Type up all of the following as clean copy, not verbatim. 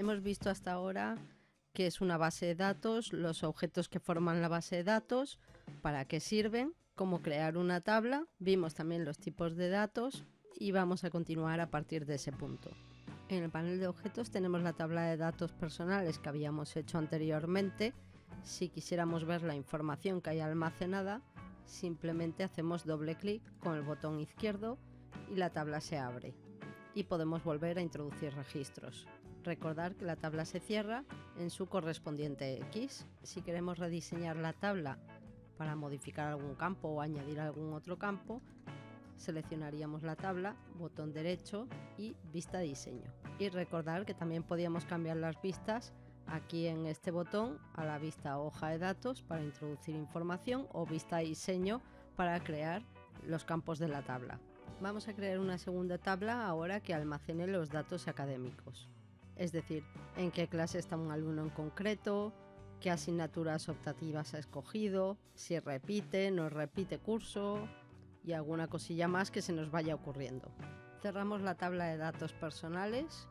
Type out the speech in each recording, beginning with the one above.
Hemos visto hasta ahora qué es una base de datos, los objetos que forman la base de datos, para qué sirven, cómo crear una tabla, vimos también los tipos de datos y vamos a continuar a partir de ese punto. En el panel de objetos tenemos la tabla de datos personales que habíamos hecho anteriormente. Si quisiéramos ver la información que hay almacenada, simplemente hacemos doble clic con el botón izquierdo y la tabla se abre y podemos volver a introducir registros. Recordar que la tabla se cierra en su correspondiente X. Si queremos rediseñar la tabla para modificar algún campo o añadir algún otro campo, seleccionaríamos la tabla, botón derecho y vista diseño. Y recordar que también podíamos cambiar las vistas aquí en este botón a la vista hoja de datos para introducir información o vista diseño para crear los campos de la tabla. Vamos a crear una segunda tabla ahora que almacene los datos académicos. Es decir, en qué clase está un alumno en concreto, qué asignaturas optativas ha escogido, si repite, no repite curso y alguna cosilla más que se nos vaya ocurriendo. Cerramos la tabla de datos personales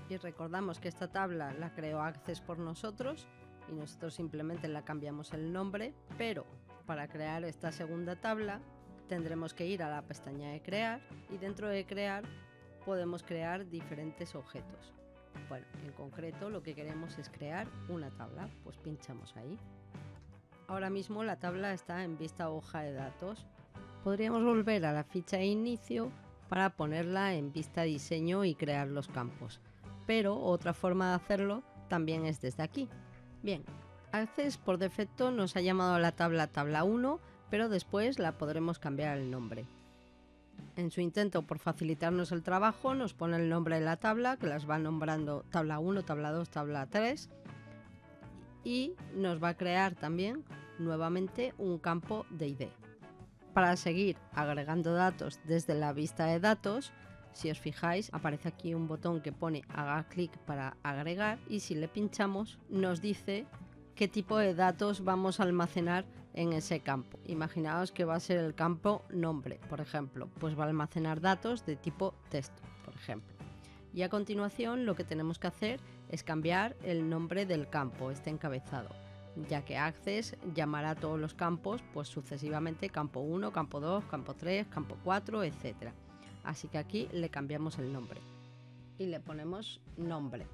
y recordamos que esta tabla la creó Access por nosotros y nosotros simplemente la cambiamos el nombre, pero para crear esta segunda tabla tendremos que ir a la pestaña de crear y dentro de crear podemos crear diferentes objetos. Bueno, en concreto lo que queremos es crear una tabla, pues pinchamos ahí. Ahora mismo la tabla está en vista hoja de datos. Podríamos volver a la ficha de inicio para ponerla en vista diseño y crear los campos, pero otra forma de hacerlo también es desde aquí. Bien, Access por defecto nos ha llamado a la tabla 1, pero después la podremos cambiar el nombre. En su intento por facilitarnos el trabajo nos pone el nombre de la tabla, que las va nombrando tabla 1, tabla 2, tabla 3 y nos va a crear también nuevamente un campo de ID. Para seguir agregando datos desde la vista de datos, si os fijáis aparece aquí un botón que pone haga clic para agregar y si le pinchamos nos dice qué tipo de datos vamos a almacenar en ese campo. Imaginaos que va a ser el campo nombre, por ejemplo, pues va a almacenar datos de tipo texto, por ejemplo. Y a continuación lo que tenemos que hacer es cambiar el nombre del campo, este encabezado, ya que Access llamará a todos los campos pues sucesivamente campo 1, campo 2, campo 3, campo 4, etc. Así que aquí le cambiamos el nombre y le ponemos nombre.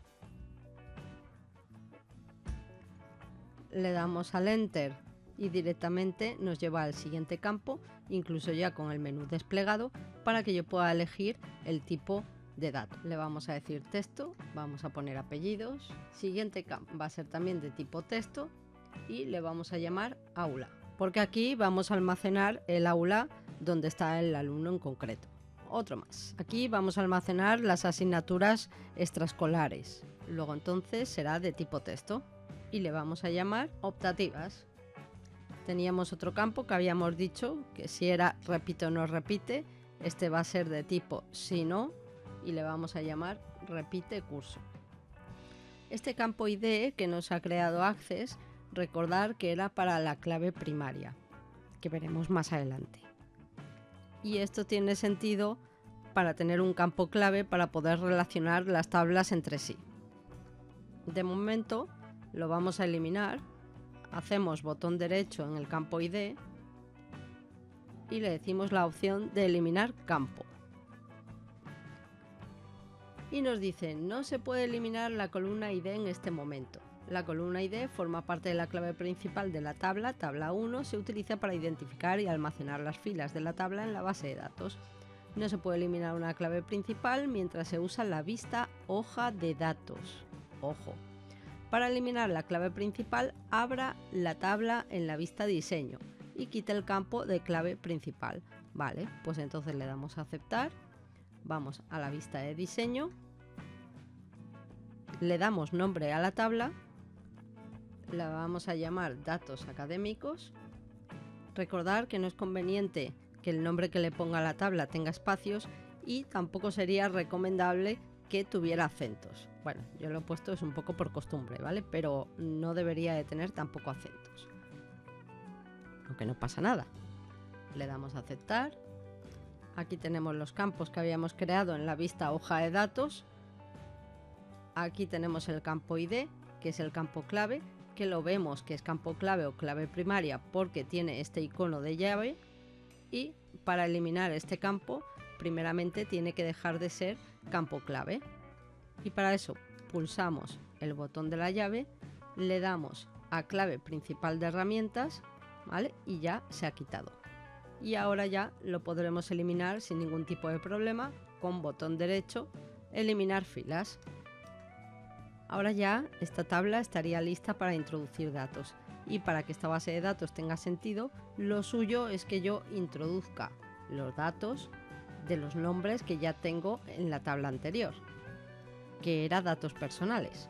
Le damos al Enter y directamente nos lleva al siguiente campo, incluso ya con el menú desplegado, para que yo pueda elegir el tipo de datos. Le vamos a decir texto, vamos a poner apellidos, siguiente campo va a ser también de tipo texto y le vamos a llamar aula, porque aquí vamos a almacenar el aula donde está el alumno en concreto. Otro más. Aquí vamos a almacenar las asignaturas extraescolares, luego entonces será de tipo texto y le vamos a llamar optativas. Teníamos otro campo que habíamos dicho que si era repite o no repite, este va a ser de tipo si no y le vamos a llamar repite curso. Este campo ID que nos ha creado Access, recordar que era para la clave primaria, que veremos más adelante. Y esto tiene sentido para tener un campo clave para poder relacionar las tablas entre sí. De momento lo vamos a eliminar. Hacemos botón derecho en el campo ID y le decimos la opción de eliminar campo. Y nos dice, no se puede eliminar la columna ID en este momento. La columna ID forma parte de la clave principal de la tabla. Tabla 1 se utiliza para identificar y almacenar las filas de la tabla en la base de datos. No se puede eliminar una clave principal mientras se usa la vista hoja de datos. Ojo. Para eliminar la clave principal, abra la tabla en la vista diseño y quite el campo de clave principal. Vale, pues entonces le damos a aceptar, vamos a la vista de diseño, le damos nombre a la tabla, la vamos a llamar datos académicos. Recordar que no es conveniente que el nombre que le ponga a la tabla tenga espacios y tampoco sería recomendable que tuviera acentos. Bueno, yo lo he puesto es un poco por costumbre, ¿vale? Pero no debería de tener tampoco acentos. Aunque no pasa nada. Le damos a aceptar. Aquí tenemos los campos que habíamos creado en la vista hoja de datos. Aquí tenemos el campo ID, que es el campo clave, que lo vemos que es campo clave o clave primaria porque tiene este icono de llave, y para eliminar este campo primeramente tiene que dejar de ser campo clave, y para eso pulsamos el botón de la llave, le damos a clave principal de herramientas, ¿vale? Y ya se ha quitado, y ahora ya lo podremos eliminar sin ningún tipo de problema con botón derecho, eliminar filas. Ahora ya esta tabla estaría lista para introducir datos, y para que esta base de datos tenga sentido, lo suyo es que yo introduzca los datos de los nombres que ya tengo en la tabla anterior, que era datos personales.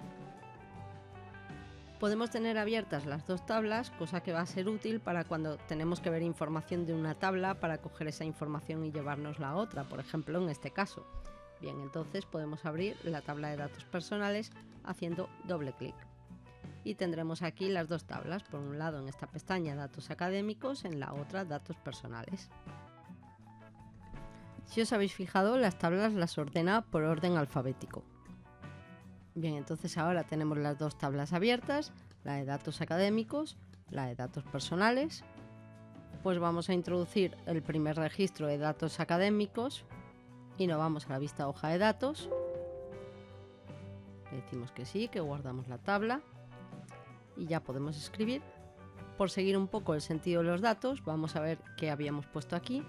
Podemos tener abiertas las dos tablas, cosa que va a ser útil para cuando tenemos que ver información de una tabla para coger esa información y llevárnosla a otra, por ejemplo en este caso. Bien, entonces podemos abrir la tabla de datos personales haciendo doble clic. Y tendremos aquí las dos tablas, por un lado en esta pestaña datos académicos, en la otra datos personales. Si os habéis fijado, las tablas las ordena por orden alfabético. Bien, entonces ahora tenemos las dos tablas abiertas, la de datos académicos, la de datos personales. Pues vamos a introducir el primer registro de datos académicos y nos vamos a la vista hoja de datos. Le decimos que sí, que guardamos la tabla y ya podemos escribir. Por seguir un poco el sentido de los datos, vamos a ver qué habíamos puesto aquí.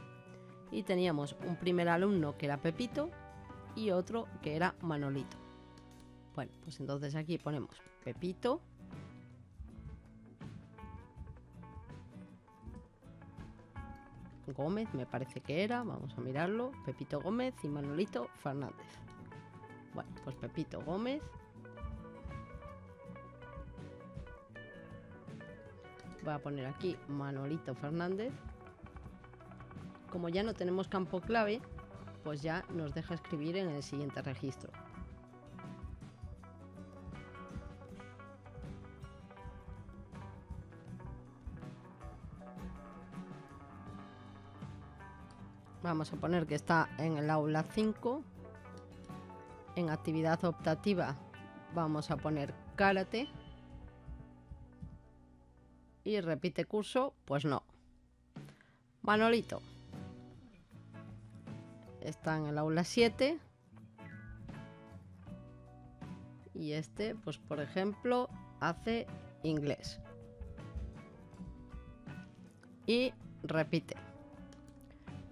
Y teníamos un primer alumno que era Pepito y otro que era Manolito. Bueno, pues entonces aquí ponemos Pepito, Gómez, me parece que era, vamos a mirarlo, Pepito Gómez y Manolito Fernández. Bueno, pues Pepito Gómez. Voy a poner aquí Manolito Fernández. Como ya no tenemos campo clave, pues ya nos deja escribir en el siguiente registro. Vamos a poner que está en el aula 5. En actividad optativa vamos a poner karate. Y repite curso, pues no. Manolito está en el aula 7. Y este, pues por ejemplo, hace inglés. Y repite.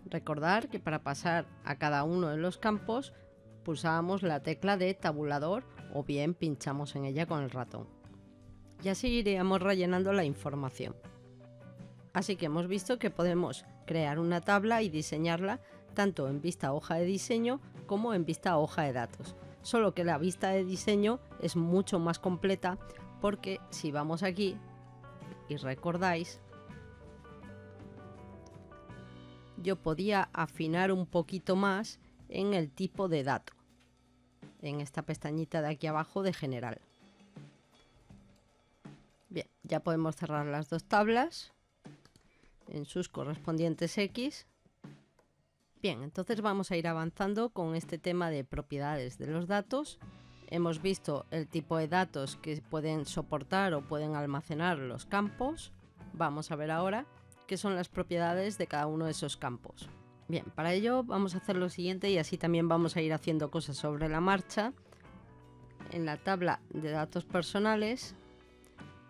Recordar que para pasar a cada uno de los campos pulsábamos la tecla de tabulador o bien pinchamos en ella con el ratón. Y así iríamos rellenando la información. Así que hemos visto que podemos crear una tabla y diseñarla tanto en vista hoja de diseño como en vista hoja de datos. Solo que la vista de diseño es mucho más completa porque si vamos aquí y recordáis, yo podía afinar un poquito más en el tipo de dato, en esta pestañita de aquí abajo de general. Bien, ya podemos cerrar las dos tablas en sus correspondientes X. Bien, entonces vamos a ir avanzando con este tema de propiedades de los datos. Hemos visto el tipo de datos que pueden soportar o pueden almacenar los campos. Vamos a ver ahora qué son las propiedades de cada uno de esos campos. Bien, para ello vamos a hacer lo siguiente y así también vamos a ir haciendo cosas sobre la marcha. En la tabla de datos personales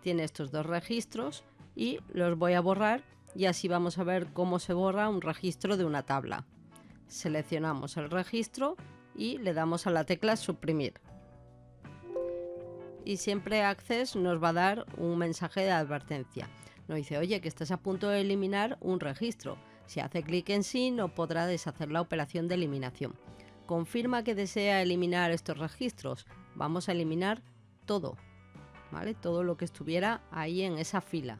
tiene estos dos registros y los voy a borrar y así vamos a ver cómo se borra un registro de una tabla. Seleccionamos el registro y le damos a la tecla suprimir. Y siempre Access nos va a dar un mensaje de advertencia. Nos dice, oye, que estás a punto de eliminar un registro. Si hace clic en sí, no podrá deshacer la operación de eliminación. Confirma que desea eliminar estos registros. Vamos a eliminar todo, ¿vale? Todo lo que estuviera ahí en esa fila.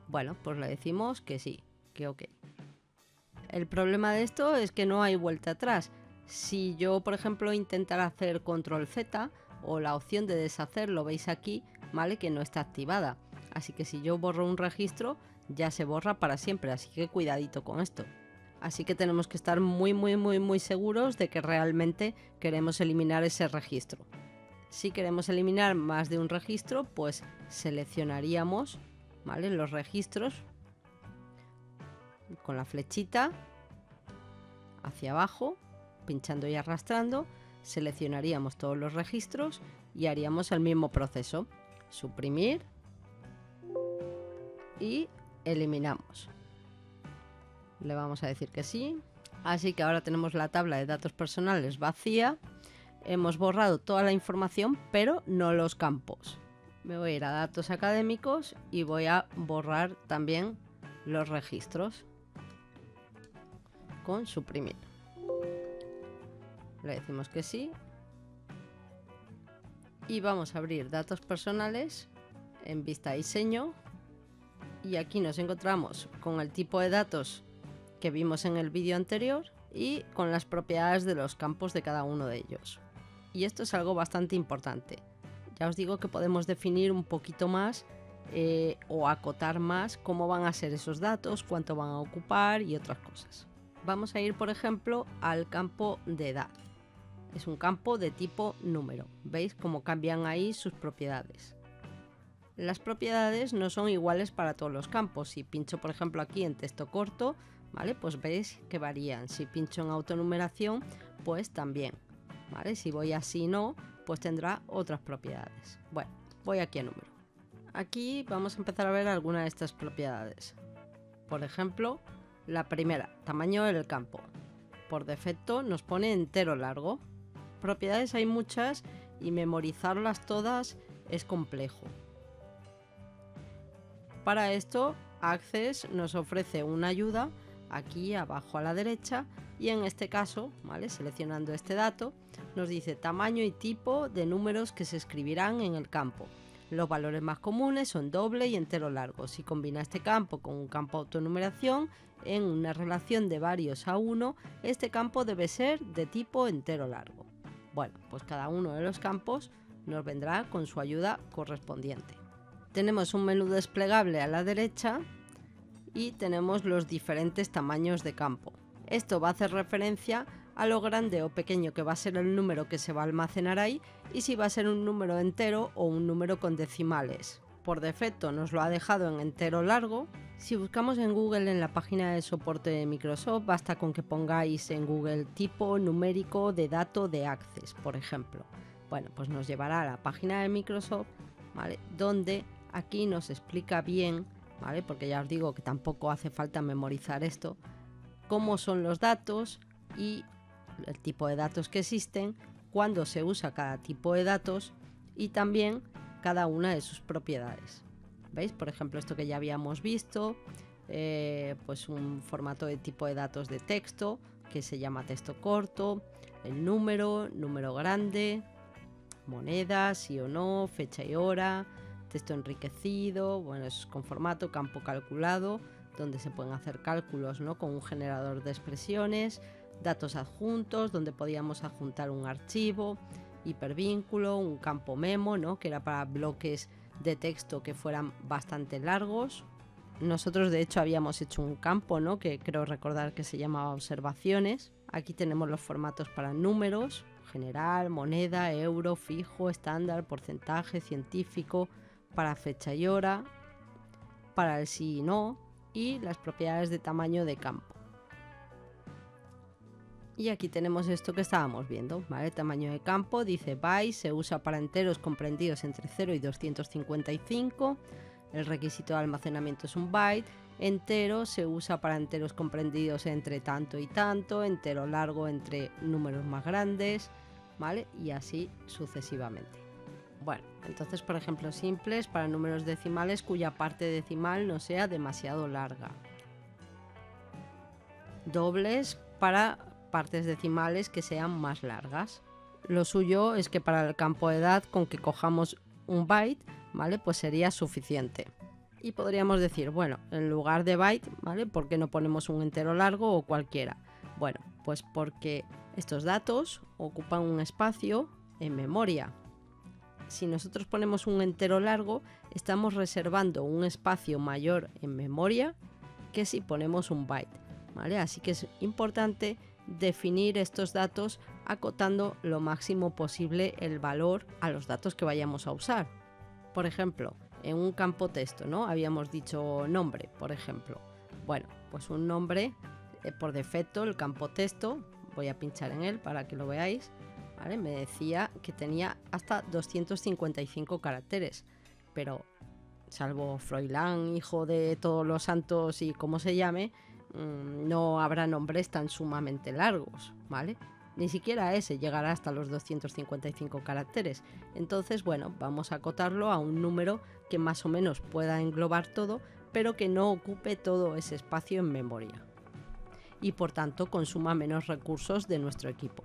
Bueno, pues le decimos que sí, que ok. El problema de esto es que no hay vuelta atrás. Si yo, por ejemplo, intentara hacer control Z o la opción de deshacer, lo veis aquí, ¿vale? Que no está activada. Así que si yo borro un registro, ya se borra para siempre, así que cuidadito con esto. Así que tenemos que estar muy seguros de que realmente queremos eliminar ese registro. Si queremos eliminar más de un registro, pues seleccionaríamos, ¿vale?, los registros con la flechita hacia abajo, pinchando y arrastrando, seleccionaríamos todos los registros y haríamos el mismo proceso. Suprimir y eliminamos. Le vamos a decir que sí. Así que ahora tenemos la tabla de datos personales vacía. Hemos borrado toda la información, pero no los campos. Me voy a ir a datos académicos y voy a borrar también los registros con suprimir. Le decimos que sí. Y vamos a abrir datos personales en vista diseño. Y aquí nos encontramos con el tipo de datos que vimos en el vídeo anterior y con las propiedades de los campos de cada uno de ellos. Y esto es algo bastante importante. Ya os digo que podemos definir un poquito más o acotar más cómo van a ser esos datos, cuánto van a ocupar y otras cosas. Vamos a ir, por ejemplo, al campo de edad. Es un campo de tipo número. ¿Veis cómo cambian ahí sus propiedades? Las propiedades no son iguales para todos los campos. Si pincho, por ejemplo, aquí en texto corto, ¿vale?, pues veis que varían. Si pincho en autonumeración, pues también, ¿vale? Si voy a sí no, pues tendrá otras propiedades. Bueno, voy aquí a número. Aquí vamos a empezar a ver algunas de estas propiedades. Por ejemplo, la primera, tamaño del campo. Por defecto nos pone entero largo. Propiedades hay muchas y memorizarlas todas es complejo. Para esto, Access nos ofrece una ayuda aquí abajo a la derecha y en este caso, ¿vale?, seleccionando este dato, nos dice tamaño y tipo de números que se escribirán en el campo. Los valores más comunes son doble y entero largo. Si combina este campo con un campo autonumeración en una relación de varios a 1, este campo debe ser de tipo entero largo. Bueno, pues cada uno de los campos nos vendrá con su ayuda correspondiente. Tenemos un menú desplegable a la derecha y tenemos los diferentes tamaños de campo. Esto va a hacer referencia a lo grande o pequeño que va a ser el número que se va a almacenar ahí y si va a ser un número entero o un número con decimales. Por defecto nos lo ha dejado en entero largo. Si buscamos en Google en la página de soporte de Microsoft, basta con que pongáis en Google tipo numérico de dato de Access, por ejemplo. Bueno, pues nos llevará a la página de Microsoft, ¿vale?, donde aquí nos explica bien, ¿vale?, porque ya os digo que tampoco hace falta memorizar esto, cómo son los datos y el tipo de datos que existen, cuándo se usa cada tipo de datos y también cada una de sus propiedades. ¿Veis? Por ejemplo, esto que ya habíamos visto, pues un formato de tipo de datos de texto que se llama texto corto, el número, número grande, moneda, sí o no, fecha y hora, texto enriquecido, bueno, es con formato, campo calculado, donde se pueden hacer cálculos, ¿no?, con un generador de expresiones, datos adjuntos, donde podíamos adjuntar un archivo, hipervínculo, un campo memo, ¿no?, que era para bloques de texto que fueran bastante largos. Nosotros de hecho habíamos hecho un campo, ¿no?, que creo recordar que se llamaba observaciones. Aquí tenemos los formatos para números, general, moneda, euro, fijo, estándar, porcentaje, científico, para fecha y hora, para el sí y no, y las propiedades de tamaño de campo. Y aquí tenemos esto que estábamos viendo, ¿vale? Tamaño de campo, dice byte, se usa para enteros comprendidos entre 0 y 255. El requisito de almacenamiento es un byte. Entero se usa para enteros comprendidos entre tanto y tanto. Entero largo entre números más grandes, ¿vale? Y así sucesivamente. Bueno, entonces, por ejemplo, simples para números decimales cuya parte decimal no sea demasiado larga. Dobles para partes decimales que sean más largas. Lo suyo es que para el campo de edad, con que cojamos un byte, ¿vale?, pues sería suficiente. Y podríamos decir, bueno, en lugar de byte, ¿vale?, ¿por qué no ponemos un entero largo o cualquiera? Bueno, pues porque estos datos ocupan un espacio en memoria. Si nosotros ponemos un entero largo, estamos reservando un espacio mayor en memoria que si ponemos un byte, ¿vale? Así que es importante definir estos datos acotando lo máximo posible el valor a los datos que vayamos a usar. Por ejemplo, en un campo texto, ¿no? Habíamos dicho nombre, por ejemplo. Bueno, pues un nombre, por defecto, el campo texto, voy a pinchar en él para que lo veáis, ¿vale? Me decía que tenía hasta 255 caracteres, pero salvo Froilán, hijo de todos los santos y como se llame, no habrá nombres tan sumamente largos, ¿vale? Ni siquiera ese llegará hasta los 255 caracteres. Entonces, bueno, vamos a acotarlo a un número que más o menos pueda englobar todo, pero que no ocupe todo ese espacio en memoria. Y por tanto consuma menos recursos de nuestro equipo.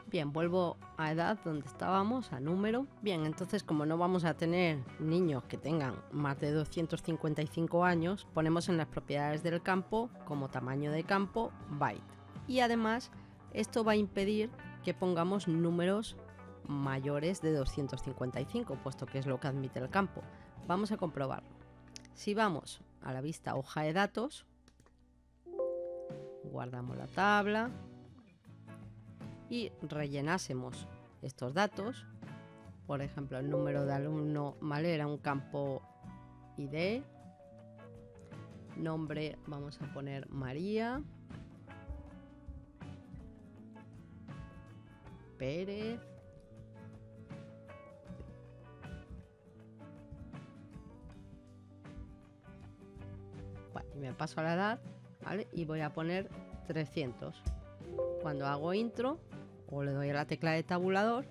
Bien, vuelvo a edad donde estábamos, a número. Bien, entonces como no vamos a tener niños que tengan más de 255 años, ponemos en las propiedades del campo, como tamaño de campo, byte. Y además, esto va a impedir que pongamos números mayores de 255, puesto que es lo que admite el campo. Vamos a comprobarlo. Si vamos a la vista hoja de datos, guardamos la tabla y rellenásemos estos datos, por ejemplo el número de alumno, ¿vale? Era un campo ID, nombre vamos a poner María, Pérez, bueno, y me paso a la edad, ¿vale? Y voy a poner 300. Cuando hago intro o le doy a la tecla de tabulador,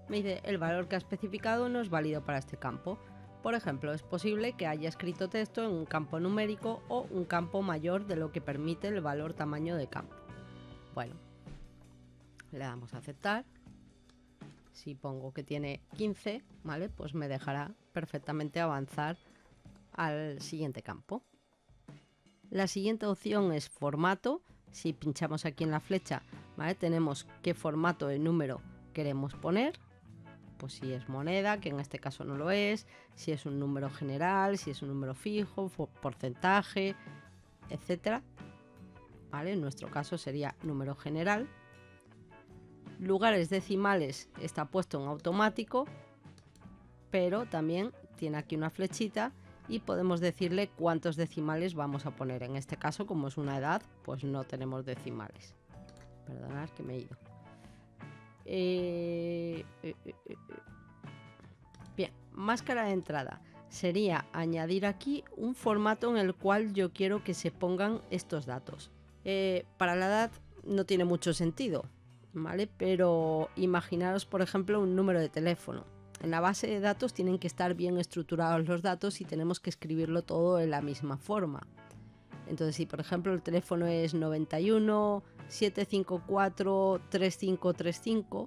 me dice el valor que ha especificado no es válido para este campo. Por ejemplo, es posible que haya escrito texto en un campo numérico o un campo mayor de lo que permite el valor tamaño de campo. Bueno, le damos a aceptar. Si pongo que tiene 15, ¿vale? Pues me dejará perfectamente avanzar al siguiente campo. La siguiente opción es formato. Si pinchamos aquí en la flecha, ¿vale? Tenemos qué formato de número queremos poner. Pues si es moneda, que en este caso no lo es, si es un número general, si es un número fijo, porcentaje, etcétera. ¿Vale? En nuestro caso sería número general. Lugares decimales está puesto en automático, pero también tiene aquí una flechita y podemos decirle cuántos decimales vamos a poner. En este caso, como es una edad, pues no tenemos decimales. Perdonad que me he ido. Bien, máscara de entrada. Sería añadir aquí un formato en el cual yo quiero que se pongan estos datos. Para la edad no tiene mucho sentido, ¿vale? Pero imaginaros, por ejemplo, un número de teléfono. En la base de datos tienen que estar bien estructurados los datos y tenemos que escribirlo todo de la misma forma. Entonces, si por ejemplo el teléfono es 91 754 3535,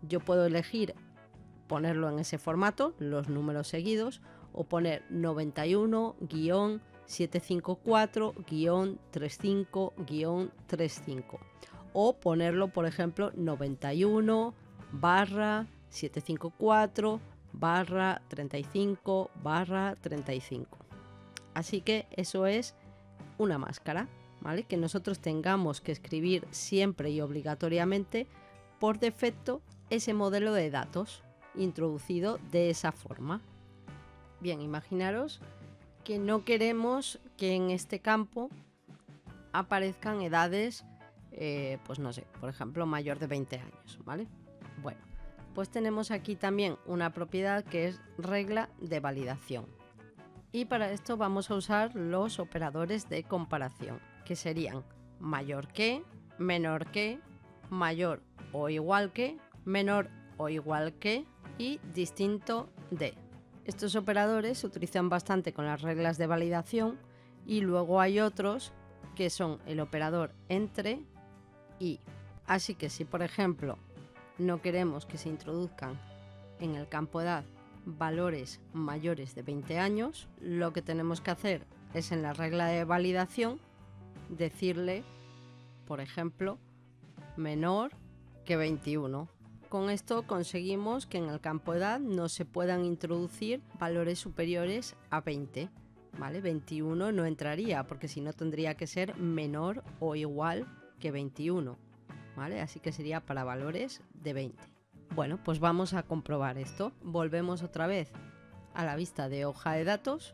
yo puedo elegir ponerlo en ese formato, los números seguidos, o poner 91-754-35-35, o ponerlo, por ejemplo, 91-754-35-35. Así que eso es una máscara, ¿vale? Que nosotros tengamos que escribir siempre y obligatoriamente por defecto ese modelo de datos introducido de esa forma. Bien, imaginaros que no queremos que en este campo aparezcan edades, pues no sé, por ejemplo, mayor de 20 años, ¿vale? Bueno, pues tenemos aquí también una propiedad que es regla de validación. Y para esto vamos a usar los operadores de comparación, que serían mayor que, menor que, mayor o igual que, menor o igual que y distinto de. Estos operadores se utilizan bastante con las reglas de validación y luego hay otros que son el operador entre y. Así que si por ejemplo no queremos que se introduzcan en el campo edad valores mayores de 20 años, lo que tenemos que hacer es en la regla de validación decirle, por ejemplo, menor que 21. Con esto conseguimos que en el campo edad no se puedan introducir valores superiores a 20, ¿vale? 21 no entraría porque si no tendría que ser menor o igual que 21, ¿vale? Así que sería para valores de 20. Bueno, pues vamos a comprobar esto. Volvemos otra vez a la vista de hoja de datos,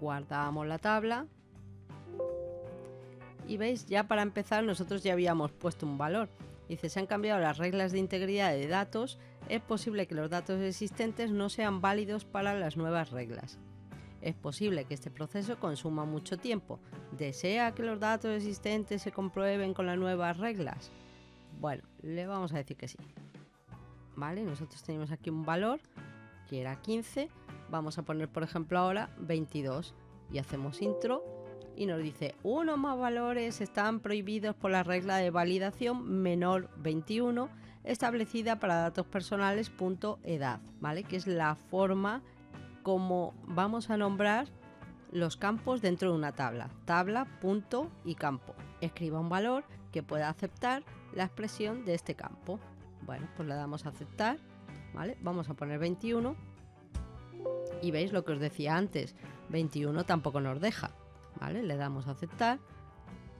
guardamos la tabla y veis, ya para empezar nosotros ya habíamos puesto un valor. Dice, se han cambiado las reglas de integridad de datos, es posible que los datos existentes no sean válidos para las nuevas reglas. Es posible que este proceso consuma mucho tiempo. ¿Desea que los datos existentes se comprueben con las nuevas reglas? Bueno, le vamos a decir que sí. Vale, nosotros tenemos aquí un valor que era 15. Vamos a poner, por ejemplo, ahora 22 y hacemos intro y nos dice, uno más valores están prohibidos por la regla de validación menor 21 establecida para datos personales .edad, ¿vale? Que es la forma como vamos a nombrar los campos dentro de una tabla. Tabla, punto y campo. Escriba un valor que pueda aceptar la expresión de este campo. Bueno, pues le damos a aceptar, ¿vale? Vamos a poner 21 y veis lo que os decía antes, 21 tampoco nos deja, ¿vale? Le damos a aceptar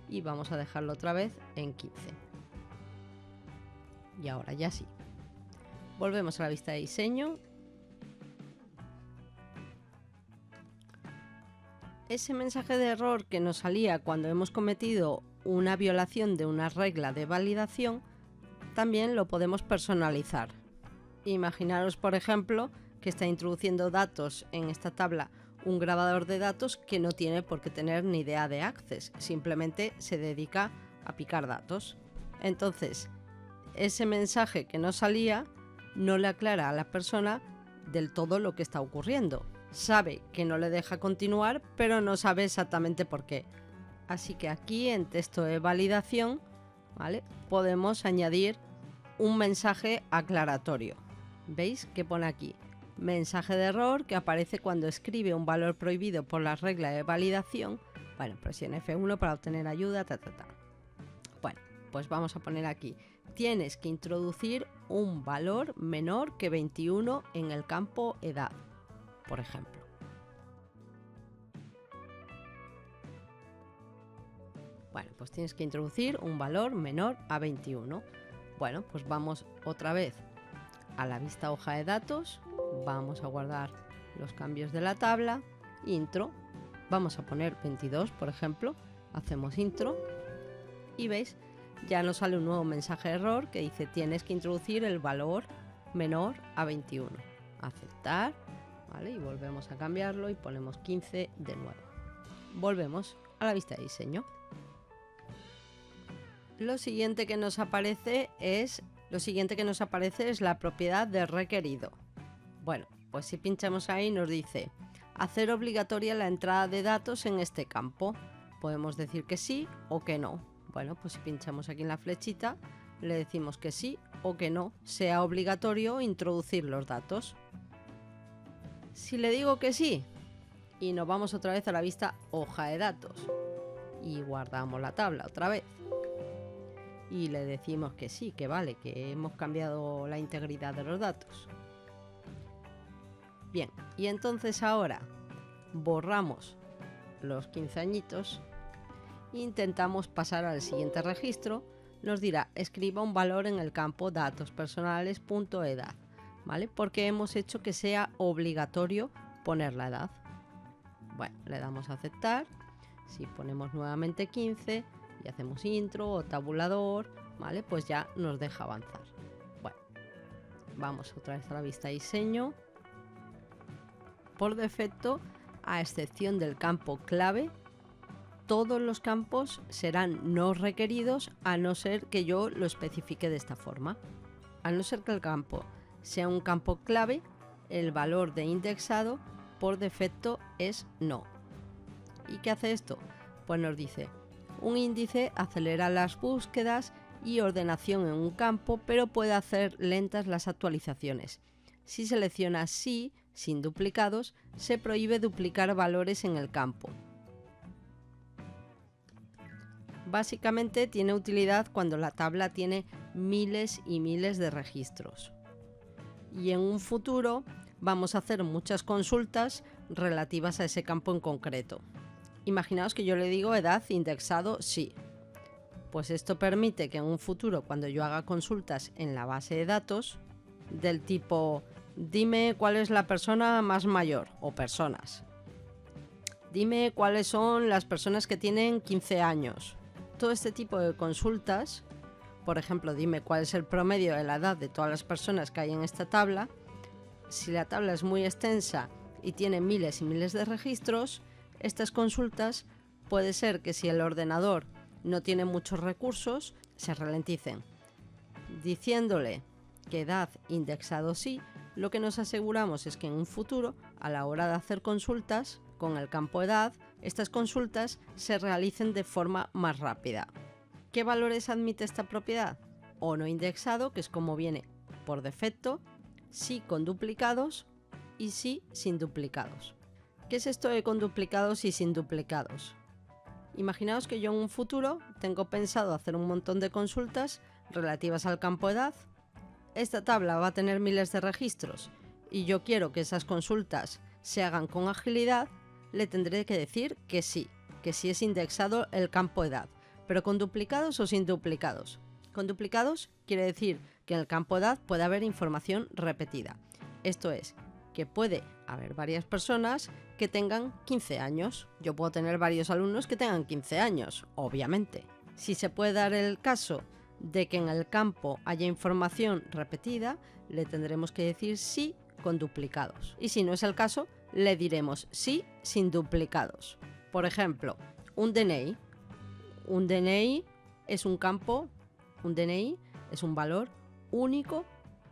y vamos a dejarlo otra vez en 15. Y ahora ya sí. Volvemos a la vista de diseño. Ese mensaje de error que nos salía cuando hemos cometido una violación de una regla de validación, también lo podemos personalizar. Imaginaros, por ejemplo, que está introduciendo datos en esta tabla un grabador de datos que no tiene por qué tener ni idea de Access, simplemente se dedica a picar datos. Entonces, ese mensaje que nos salía no le aclara a la persona del todo lo que está ocurriendo. Sabe que no le deja continuar, pero no sabe exactamente por qué. Así que aquí en texto de validación, ¿vale?, podemos añadir un mensaje aclaratorio. ¿Veis que pone aquí? Mensaje de error que aparece cuando escribe un valor prohibido por la regla de validación. Bueno, presiona F1 para obtener ayuda, Bueno, pues vamos a poner aquí. Tienes que introducir un valor menor que 21 en el campo edad, por ejemplo. Bueno, pues tienes que introducir un valor menor a 21. Bueno, pues vamos otra vez a la vista hoja de datos. Vamos a guardar los cambios de la tabla. Intro. Vamos a poner 22, por ejemplo. Hacemos intro. Y veis, ya nos sale un nuevo mensaje de error que dice tienes que introducir el valor menor a 21. Aceptar. ¿Vale? Y volvemos a cambiarlo y ponemos 15 de nuevo. Volvemos a la vista de diseño. Lo siguiente que nos aparece es la propiedad de requerido. Bueno, pues si pinchamos ahí nos dice hacer obligatoria la entrada de datos en este campo. Podemos decir que sí o que no. Bueno, pues si pinchamos aquí en la flechita le decimos que sí o que no sea obligatorio introducir los datos. Si le digo que sí y nos vamos otra vez a la vista hoja de datos y guardamos la tabla otra vez y le decimos que sí, que vale, que hemos cambiado la integridad de los datos. Bien, y entonces ahora borramos los 15 añitos e intentamos pasar al siguiente registro. Nos dirá escriba un valor en el campo datos personales.edad, ¿vale? Porque hemos hecho que sea obligatorio poner la edad. Bueno, le damos a aceptar. Si ponemos nuevamente 15 y hacemos intro o tabulador, ¿vale?, pues ya nos deja avanzar. Bueno, vamos otra vez a la vista de diseño. Por defecto, a excepción del campo clave, todos los campos serán no requeridos a no ser que yo lo especifique de esta forma. A no ser que el campo sea un campo clave, el valor de indexado por defecto es no. ¿Y qué hace esto? Pues nos dice, un índice acelera las búsquedas y ordenación en un campo, pero puede hacer lentas las actualizaciones. Si selecciona sí, sin duplicados, se prohíbe duplicar valores en el campo. Básicamente tiene utilidad cuando la tabla tiene miles y miles de registros. Y en un futuro vamos a hacer muchas consultas relativas a ese campo en concreto. Imaginaos que yo le digo edad indexado sí. Pues esto permite que en un futuro, cuando yo haga consultas en la base de datos del tipo dime cuál es la persona más mayor o personas, dime cuáles son las personas que tienen 15 años, todo este tipo de consultas, por ejemplo, dime cuál es el promedio de la edad de todas las personas que hay en esta tabla. Si la tabla es muy extensa y tiene miles y miles de registros, estas consultas puede ser que si el ordenador no tiene muchos recursos, se ralenticen. Diciéndole que edad indexado sí, lo que nos aseguramos es que en un futuro, a la hora de hacer consultas con el campo edad, estas consultas se realicen de forma más rápida. ¿Qué valores admite esta propiedad? O no indexado, que es como viene por defecto, sí con duplicados y sí sin duplicados. ¿Qué es esto de con duplicados y sin duplicados? Imaginaos que yo en un futuro tengo pensado hacer un montón de consultas relativas al campo edad. Esta tabla va a tener miles de registros y yo quiero que esas consultas se hagan con agilidad, le tendré que decir que sí es indexado el campo edad, pero con duplicados o sin duplicados. Con duplicados quiere decir que en el campo edad puede haber información repetida. Esto es, que puede haber varias personas que tengan 15 años. Yo puedo tener varios alumnos que tengan 15 años, obviamente. Si se puede dar el caso de que en el campo haya información repetida, le tendremos que decir sí con duplicados. Y si no es el caso, le diremos sí sin duplicados. Por ejemplo, un DNI. Un DNI es un campo, un DNI es un valor único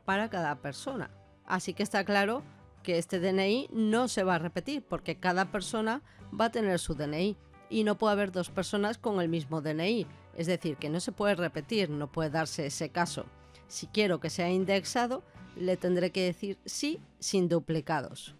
para cada persona. Así que está claro que este DNI no se va a repetir porque cada persona va a tener su DNI y no puede haber dos personas con el mismo DNI. Es decir, que no se puede repetir, no puede darse ese caso. Si quiero que sea indexado, le tendré que decir sí sin duplicados,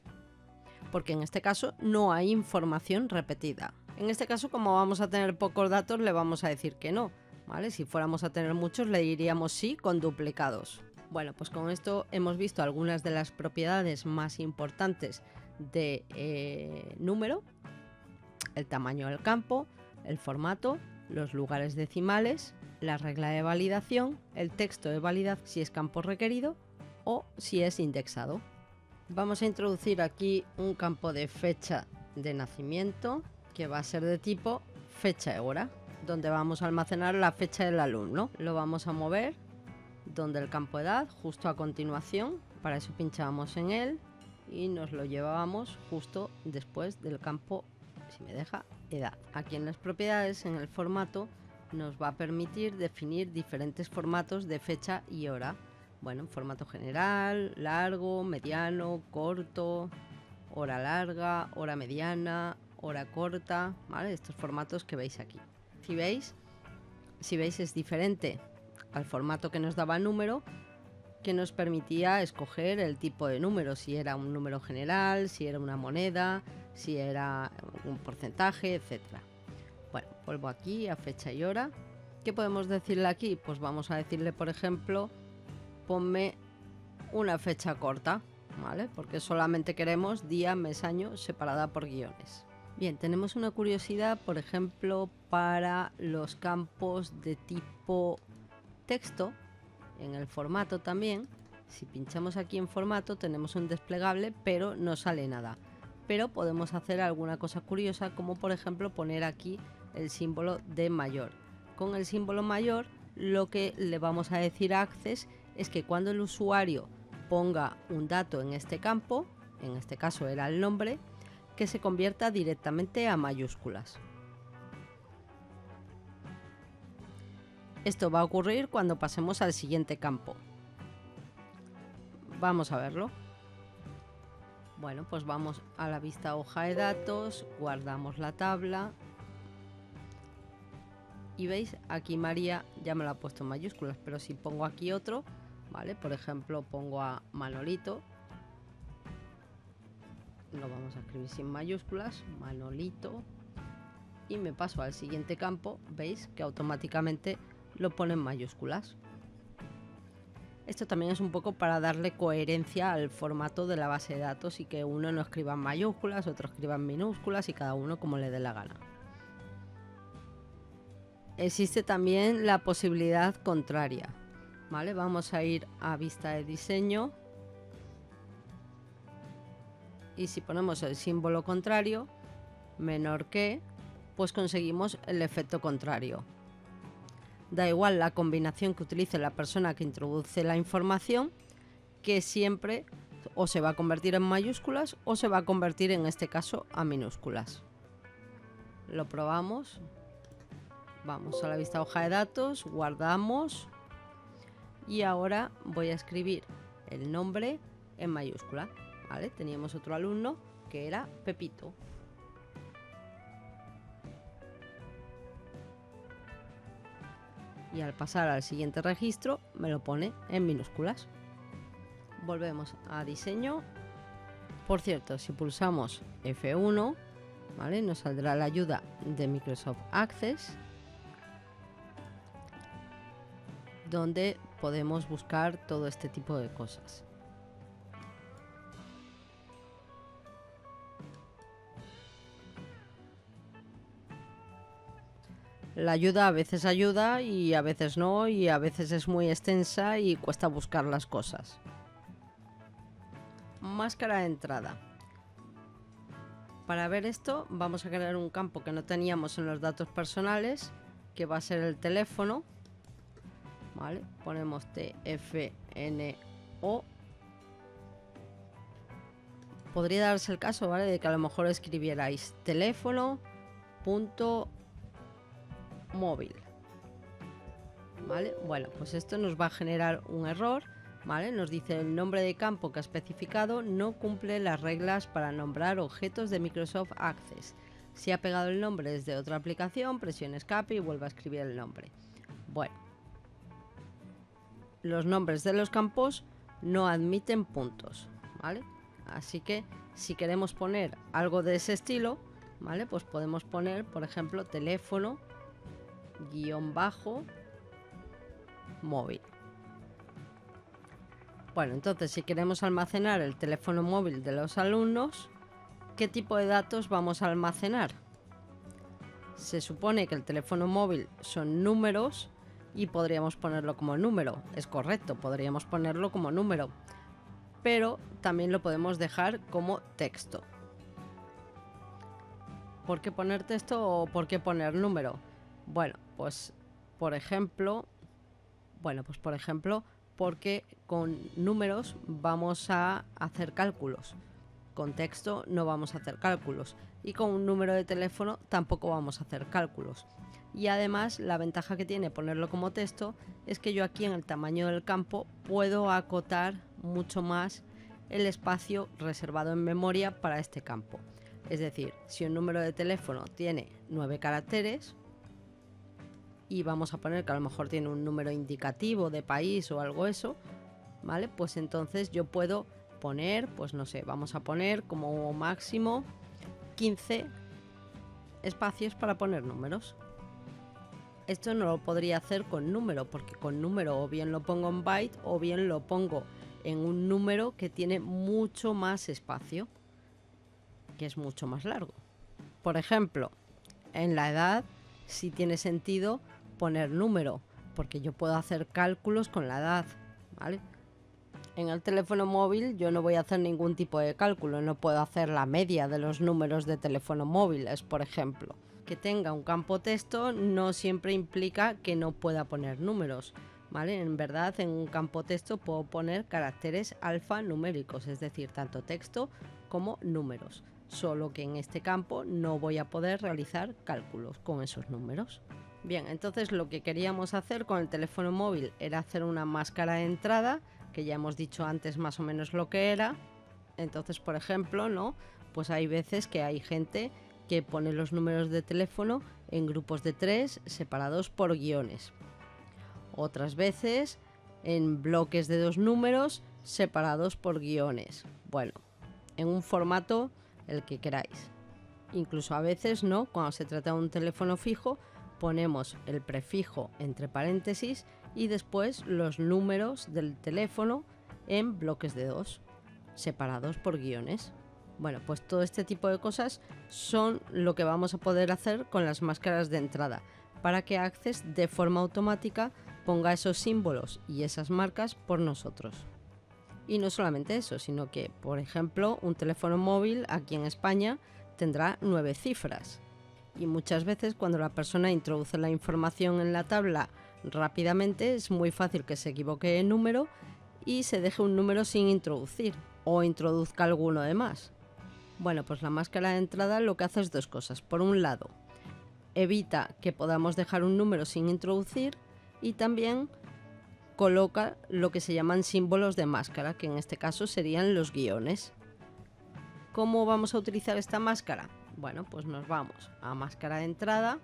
porque en este caso no hay información repetida. En este caso, como vamos a tener pocos datos, le vamos a decir que no, ¿vale? Si fuéramos a tener muchos, le diríamos sí con duplicados. Bueno, pues con esto hemos visto algunas de las propiedades más importantes de número: el tamaño del campo, el formato, los lugares decimales, la regla de validación, el texto de validación si es campo requerido o si es indexado. Vamos a introducir aquí un campo de fecha de nacimiento que va a ser de tipo fecha y hora, donde vamos a almacenar la fecha del alumno. Lo vamos a mover donde el campo edad, justo a continuación. Para eso pinchábamos en él y nos lo llevábamos justo después del campo, si me deja, edad. Aquí en las propiedades, en el formato, nos va a permitir definir diferentes formatos de fecha y hora. Bueno, formato general, largo, mediano, corto, hora larga, hora mediana, hora corta, ¿vale? Estos formatos que veis aquí. Si veis es diferente al formato que nos daba el número, que nos permitía escoger el tipo de número, si era un número general, si era una moneda, si era un porcentaje, etc. Bueno, vuelvo aquí a fecha y hora. ¿Qué podemos decirle aquí? Pues vamos a decirle, por ejemplo, ponme una fecha corta, ¿vale? Porque solamente queremos día, mes, año separada por guiones. Bien, tenemos una curiosidad, por ejemplo, para los campos de tipo texto, en el formato también. Si pinchamos aquí en formato tenemos un desplegable, pero no sale nada. Pero podemos hacer alguna cosa curiosa, como por ejemplo poner aquí el símbolo de mayor. Con el símbolo mayor lo que le vamos a decir a Access es que cuando el usuario ponga un dato en este campo, en este caso era el nombre, que se convierta directamente a mayúsculas. Esto va a ocurrir cuando pasemos al siguiente campo. Vamos a verlo. Bueno, pues vamos a la vista hoja de datos, guardamos la tabla y veis, aquí María ya me lo ha puesto en mayúsculas, pero si pongo aquí otro, ¿vale? Por ejemplo, pongo a Manolito, lo vamos a escribir sin mayúsculas, Manolito, y me paso al siguiente campo, veis que automáticamente lo pone en mayúsculas. Esto también es un poco para darle coherencia al formato de la base de datos y que uno no escriba en mayúsculas, otro escriba en minúsculas y cada uno como le dé la gana. existe también la posibilidad contraria, ¿vale? Vamos a ir a vista de diseño y si ponemos el símbolo contrario, menor que, pues conseguimos el efecto contrario. Da igual la combinación que utilice la persona que introduce la información, que siempre o se va a convertir en mayúsculas o se va a convertir en este caso a minúsculas. Lo probamos. Vamos a la vista hoja de datos, guardamos y ahora voy a escribir el nombre en mayúscula. ¿Vale? Teníamos otro alumno que era Pepito. Y al pasar al siguiente registro me lo pone en minúsculas. Volvemos a diseño. Por cierto, si pulsamos F1, ¿vale? Nos saldrá la ayuda de Microsoft Access, donde podemos buscar todo este tipo de cosas. La ayuda a veces ayuda y a veces no, y a veces es muy extensa y cuesta buscar las cosas. Máscara de entrada. Para ver esto vamos a crear un campo que no teníamos en los datos personales, que va a ser el teléfono. ¿Vale? Ponemos TFNO. Podría darse el caso, ¿vale?, de que a lo mejor escribierais teléfono.móvil. ¿Vale? Bueno, pues esto nos va a generar un error, ¿vale? Nos dice el nombre de campo que ha especificado no cumple las reglas para nombrar objetos de Microsoft Access. Si ha pegado el nombre desde otra aplicación, presione escape y vuelva a escribir el nombre. Bueno, los nombres de los campos no admiten puntos, ¿vale? Así que si queremos poner algo de ese estilo, ¿vale?, pues podemos poner, por ejemplo, teléfono-móvil. Bueno, entonces si queremos almacenar el teléfono móvil de los alumnos, ¿qué tipo de datos vamos a almacenar? Se supone que el teléfono móvil son números y podríamos ponerlo como número. Es correcto, podríamos ponerlo como número, pero también lo podemos dejar como texto. ¿Por qué poner texto o por qué poner número? Bueno, pues por ejemplo, porque con números vamos a hacer cálculos, con texto no vamos a hacer cálculos y con un número de teléfono tampoco vamos a hacer cálculos. Y además la ventaja que tiene ponerlo como texto es que yo aquí en el tamaño del campo puedo acotar mucho más el espacio reservado en memoria para este campo. Es decir, si un número de teléfono tiene 9 caracteres y vamos a poner que a lo mejor tiene un número indicativo de país o algo eso, ¿vale? Pues entonces yo puedo poner, pues no sé, vamos a poner como máximo 15 espacios para poner números. Esto no lo podría hacer con número, porque con número o bien lo pongo en byte o bien lo pongo en un número que tiene mucho más espacio, que es mucho más largo. Por ejemplo, en la edad sí tiene sentido poner número, porque yo puedo hacer cálculos con la edad, ¿vale? En el teléfono móvil yo no voy a hacer ningún tipo de cálculo, no puedo hacer la media de los números de teléfono móviles, por ejemplo. Que tenga un campo texto no siempre implica que no pueda poner números, ¿vale? En verdad, en un campo texto puedo poner caracteres alfanuméricos, es decir, tanto texto como números, solo que en este campo no voy a poder realizar cálculos con esos números. Bien, entonces lo que queríamos hacer con el teléfono móvil era hacer una máscara de entrada, que ya hemos dicho antes más o menos lo que era. Entonces, por ejemplo, ¿no?, pues hay veces que hay gente que pone los números de teléfono en grupos de 3 separados por guiones. Otras veces en bloques de 2 números separados por guiones. Bueno, en un formato el que queráis. Incluso a veces, ¿no?, cuando se trata de un teléfono fijo, ponemos el prefijo entre paréntesis y después los números del teléfono en bloques de 2 separados por guiones. Bueno, pues todo este tipo de cosas son lo que vamos a poder hacer con las máscaras de entrada. para que Access de forma automática ponga esos símbolos y esas marcas por nosotros. Y no solamente eso, sino que, por ejemplo, un teléfono móvil aquí en España tendrá 9 cifras. Y muchas veces cuando la persona introduce la información en la tabla rápidamente es muy fácil que se equivoque el número y se deje un número sin introducir o introduzca alguno de más. Bueno, pues la máscara de entrada lo que hace es dos cosas. Por un lado, evita que podamos dejar un número sin introducir y también coloca lo que se llaman símbolos de máscara, que en este caso serían los guiones. ¿Cómo vamos a utilizar esta máscara? Bueno, pues nos vamos a máscara de entrada.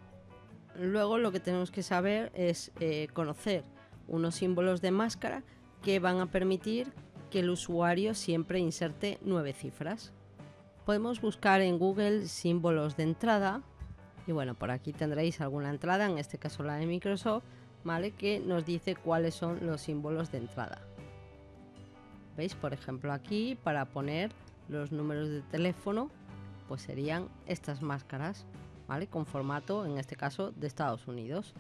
Luego lo que tenemos que saber es conocer unos símbolos de máscara que van a permitir que el usuario siempre inserte 9 cifras. Podemos buscar en Google símbolos de entrada y bueno, por aquí tendréis alguna entrada, en este caso la de Microsoft, ¿vale? Que nos dice cuáles son los símbolos de entrada. ¿Veis? Por ejemplo aquí para poner los números de teléfono pues serían estas máscaras, ¿vale? Con formato, en este caso, de Estados Unidos.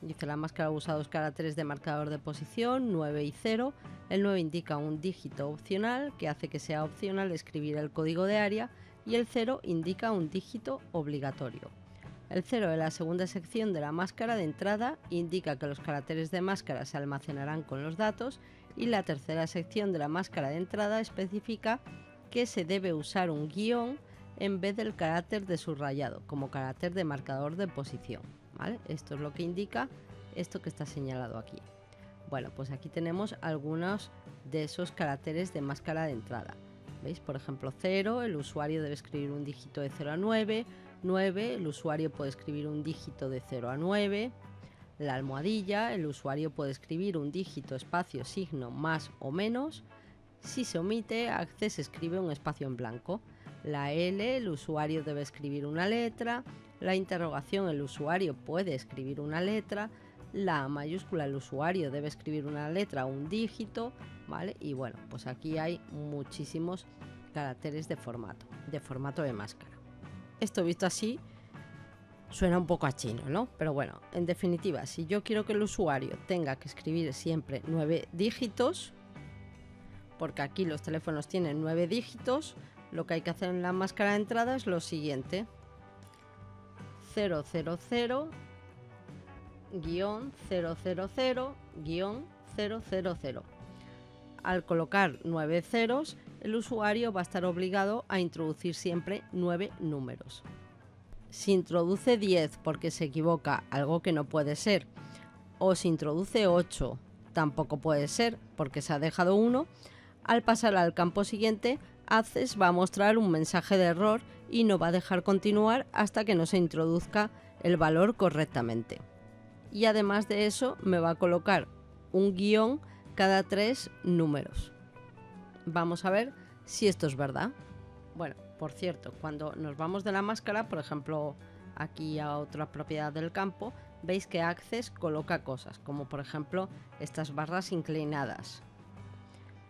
Dice la máscara usa dos caracteres de marcador de posición, 9 y 0. El 9 indica un dígito opcional que hace que sea opcional escribir el código de área y el 0 indica un dígito obligatorio. El 0 de la segunda sección de la máscara de entrada indica que los caracteres de máscara se almacenarán con los datos y la tercera sección de la máscara de entrada especifica que se debe usar un guión en vez del carácter de subrayado como carácter de marcador de posición, ¿vale? Esto es lo que indica esto que está señalado aquí. Bueno, pues aquí tenemos algunos de esos caracteres de máscara de entrada. ¿Veis? Por ejemplo, 0, el usuario debe escribir un dígito de 0 a 9. 9, el usuario puede escribir un dígito de 0 a 9. La almohadilla, el usuario puede escribir un dígito, espacio, signo, más o menos. Si se omite, Access escribe un espacio en blanco. La L, el usuario debe escribir una letra. La interrogación, el usuario puede escribir una letra. La A mayúscula, el usuario debe escribir una letra o un dígito, ¿vale? Y bueno, pues aquí hay muchísimos caracteres de formato de máscara. Esto visto así suena un poco a chino, ¿no? Pero bueno, en definitiva, si yo quiero que el usuario tenga que escribir siempre 9 dígitos, porque aquí los teléfonos tienen 9 dígitos, lo que hay que hacer en la máscara de entrada es lo siguiente: 000 000-000. Al colocar 9 ceros, el usuario va a estar obligado a introducir siempre 9 números. Si introduce 10 porque se equivoca, algo que no puede ser, o si introduce 8, tampoco puede ser porque se ha dejado 1, al pasar al campo siguiente, Access va a mostrar un mensaje de error y no va a dejar continuar hasta que no se introduzca el valor correctamente. Y además de eso me va a colocar un guión cada 3 números. Vamos a ver si esto es verdad. Bueno, por cierto, cuando nos vamos de la máscara, por ejemplo aquí a otra propiedad del campo, veis que Access coloca cosas, como por ejemplo estas barras inclinadas,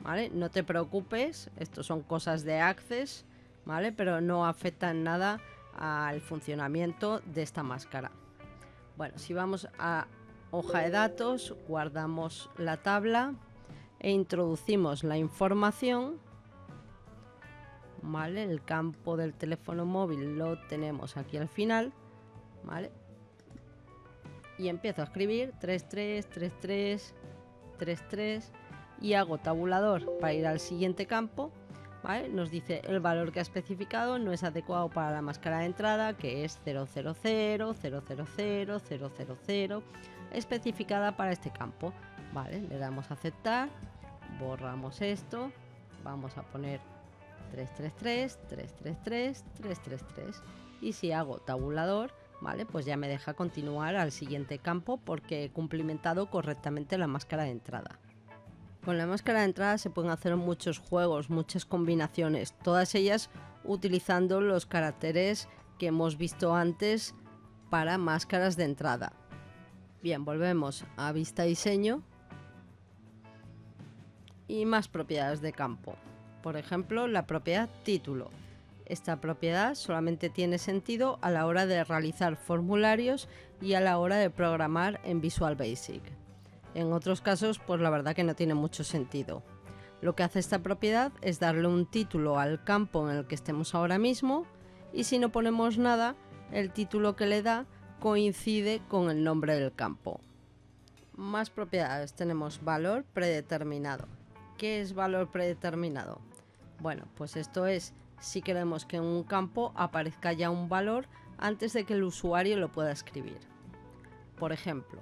¿vale? No te preocupes, esto son cosas de Access, ¿vale? Pero no afectan nada al funcionamiento de esta máscara. Bueno, si vamos a hoja de datos, guardamos la tabla e introducimos la información, ¿vale? El campo del teléfono móvil lo tenemos aquí al final, ¿vale? Y empiezo a escribir 33, 33, 33 y hago tabulador para ir al siguiente campo, ¿vale? Nos dice el valor que ha especificado no es adecuado para la máscara de entrada, que es 000, 000, 000, especificada para este campo, ¿vale? Le damos a aceptar, borramos esto, vamos a poner 333, 333, 333 y si hago tabulador, ¿vale? Pues ya me deja continuar al siguiente campo porque he cumplimentado correctamente la máscara de entrada. Con la máscara de entrada se pueden hacer muchos juegos, muchas combinaciones, todas ellas utilizando los caracteres que hemos visto antes para máscaras de entrada. Bien, volvemos a vista diseño y más propiedades de campo. Por ejemplo, la propiedad título. Esta propiedad solamente tiene sentido a la hora de realizar formularios y a la hora de programar en Visual Basic. En otros casos, pues la verdad que no tiene mucho sentido. Lo que hace esta propiedad es darle un título al campo en el que estemos ahora mismo, y si no ponemos nada, el título que le da coincide con el nombre del campo. Más propiedades. Tenemos valor predeterminado. ¿Qué es valor predeterminado? Bueno, pues esto es si queremos que en un campo aparezca ya un valor antes de que el usuario lo pueda escribir. Por ejemplo,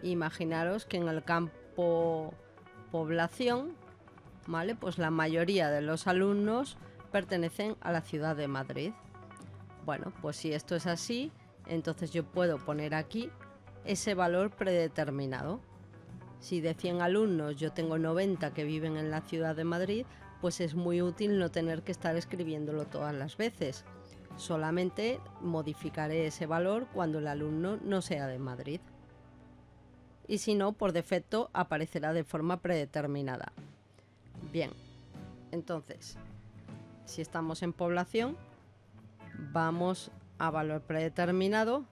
imaginaros que en el campo población, ¿vale? Pues la mayoría de los alumnos pertenecen a la ciudad de Madrid. Bueno, pues si esto es así, entonces yo puedo poner aquí ese valor predeterminado. Si de 100 alumnos yo tengo 90 que viven en la ciudad de Madrid, pues es muy útil no tener que estar escribiéndolo todas las veces. Solamente modificaré ese valor cuando el alumno no sea de Madrid. Y si no, por defecto aparecerá de forma predeterminada. Bien, entonces, si estamos en población, vamos a valor predeterminado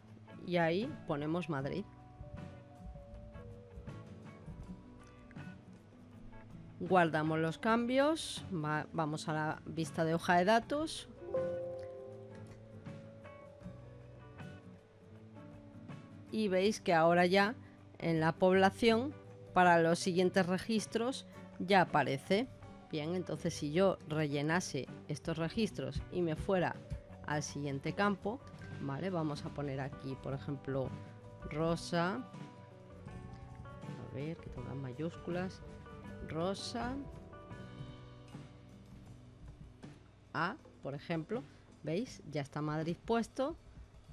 y ahí ponemos Madrid. Guardamos los cambios, vamos a la vista de hoja de datos. Y veis que ahora ya en la población, para los siguientes registros, ya aparece. Bien, entonces si yo rellenase estos registros y me fuera al siguiente campo, ¿vale? Vamos a poner aquí, por ejemplo, Rosa. A ver, que tengan mayúsculas. Rosa A, por ejemplo. ¿Veis? Ya está Madrid puesto,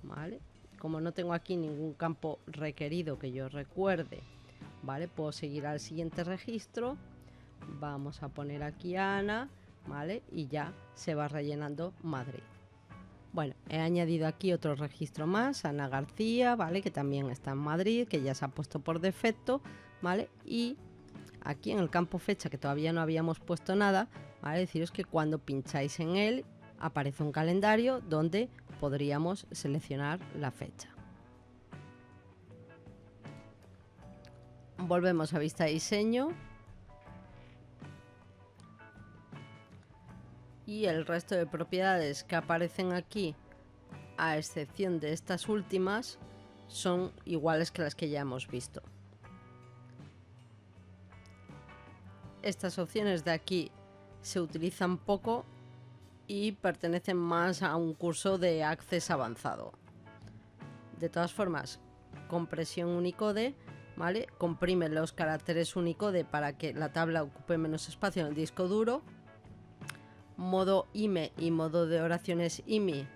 ¿vale? Como no tengo aquí ningún campo requerido que yo recuerde, ¿vale? Puedo seguir al siguiente registro. Vamos a poner aquí a Ana, ¿vale? Y ya se va rellenando Madrid. Bueno, he añadido aquí otro registro más, Ana García, ¿vale? Que también está en Madrid, que ya se ha puesto por defecto, ¿vale? Y aquí en el campo fecha, que todavía no habíamos puesto nada, ¿vale? Deciros que cuando pincháis en él aparece un calendario donde podríamos seleccionar la fecha. Volvemos a vista de diseño. Y el resto de propiedades que aparecen aquí, a excepción de estas últimas, son iguales que las que ya hemos visto. Estas opciones de aquí se utilizan poco y pertenecen más a un curso de Access avanzado. De todas formas, compresión Unicode, ¿vale? Comprime los caracteres Unicode para que la tabla ocupe menos espacio en el disco duro. Modo IME y modo de oraciones IMI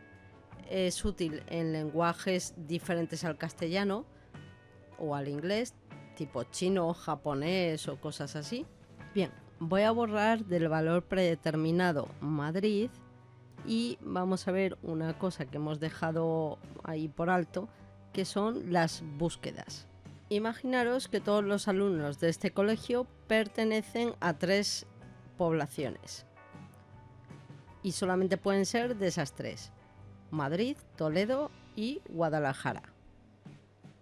es útil en lenguajes diferentes al castellano o al inglés, tipo chino, japonés o cosas así. Bien, voy a borrar del valor predeterminado Madrid y vamos a ver una cosa que hemos dejado ahí por alto, que son las búsquedas. Imaginaros que todos los alumnos de este colegio pertenecen a 3 poblaciones y solamente pueden ser de esas 3: Madrid, Toledo y Guadalajara.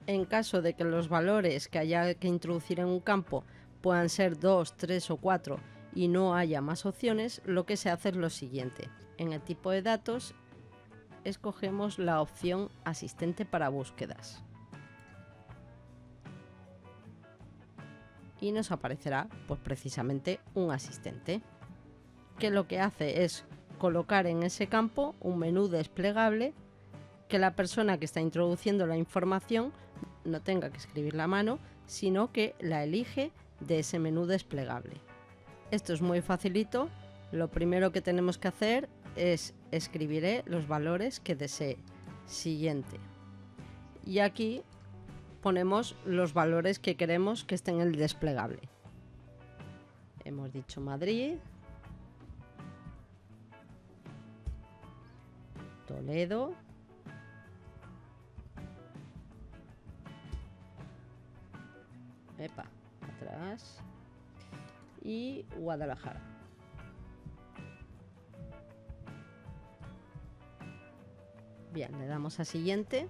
En caso de que los valores que haya que introducir en un campo puedan ser 2, 3 o 4 y no haya más opciones, lo que se hace es lo siguiente. En el tipo de datos escogemos la opción asistente para búsquedas y nos aparecerá pues precisamente un asistente, que lo que hace es colocar en ese campo un menú desplegable que la persona que está introduciendo la información no tenga que escribirla a mano, sino que la elige de ese menú desplegable. Esto es muy facilito. Lo primero que tenemos que hacer es escribiré los valores que desee. Siguiente. Y aquí ponemos los valores que queremos que estén en el desplegable. Hemos dicho Madrid, Toledo, atrás, y Guadalajara. Bien, le damos a siguiente.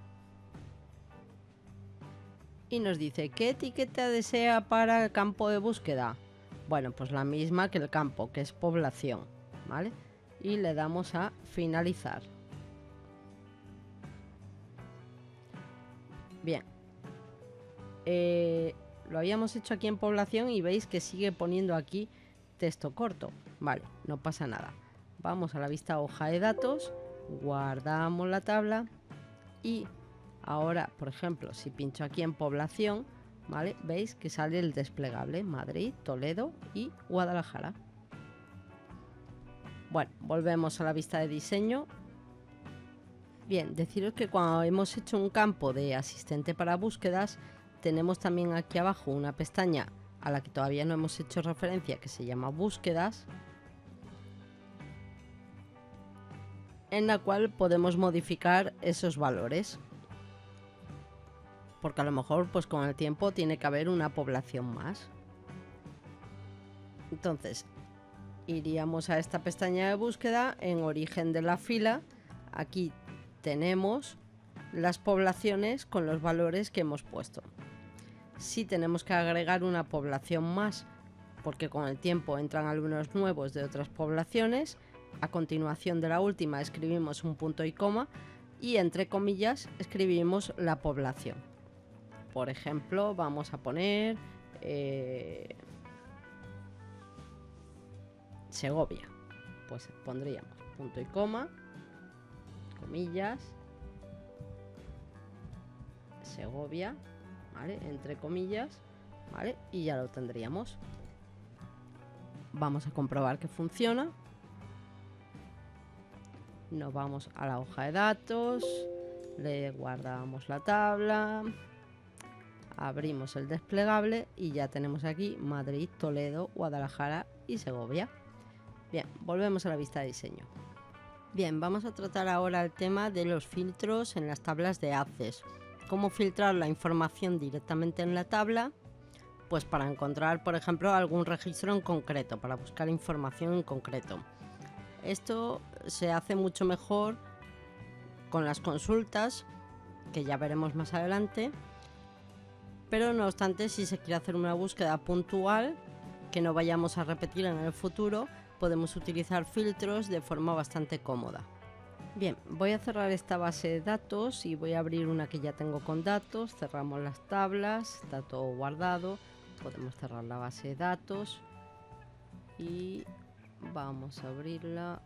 Y nos dice, ¿qué etiqueta desea para el campo de búsqueda? Bueno, pues la misma que el campo, que es población, ¿vale? Y le damos a finalizar. Bien. Lo habíamos hecho aquí en población y veis que sigue poniendo aquí texto corto. Vale, no pasa nada. Vamos a la vista hoja de datos, guardamos la tabla y ahora, por ejemplo, si pincho aquí en población, ¿vale? Veis que sale el desplegable Madrid, Toledo y Guadalajara. Bueno, volvemos a la vista de diseño. Bien, deciros que cuando hemos hecho un campo de asistente para búsquedas, tenemos también aquí abajo una pestaña a la que todavía no hemos hecho referencia, que se llama búsquedas, en la cual podemos modificar esos valores, porque a lo mejor pues con el tiempo tiene que haber una población más. Entonces iríamos a esta pestaña de búsqueda, en origen de la fila, aquí tenemos las poblaciones con los valores que hemos puesto. Si tenemos que agregar una población más, porque con el tiempo entran alumnos nuevos de otras poblaciones, a continuación de la última escribimos un punto y coma y entre comillas escribimos la población. Por ejemplo, vamos a poner Segovia. Pues pondríamos punto y coma, comillas, Segovia, ¿vale? Entre comillas, ¿vale? Y ya lo tendríamos. Vamos a comprobar que funciona. Nos vamos a la hoja de datos, le guardamos la tabla, abrimos el desplegable y ya tenemos aquí Madrid, Toledo, Guadalajara y Segovia. Bien, volvemos a la vista de diseño. Bien, vamos a tratar ahora el tema de los filtros en las tablas de Access. Cómo filtrar la información directamente en la tabla, pues para encontrar, por ejemplo, algún registro en concreto, para buscar información en concreto. Esto se hace mucho mejor con las consultas, que ya veremos más adelante, pero no obstante, si se quiere hacer una búsqueda puntual que no vayamos a repetir en el futuro, podemos utilizar filtros de forma bastante cómoda. Bien, voy a cerrar esta base de datos y voy a abrir una que ya tengo con datos. Cerramos las tablas, está todo guardado, podemos cerrar la base de datos y vamos a abrirla.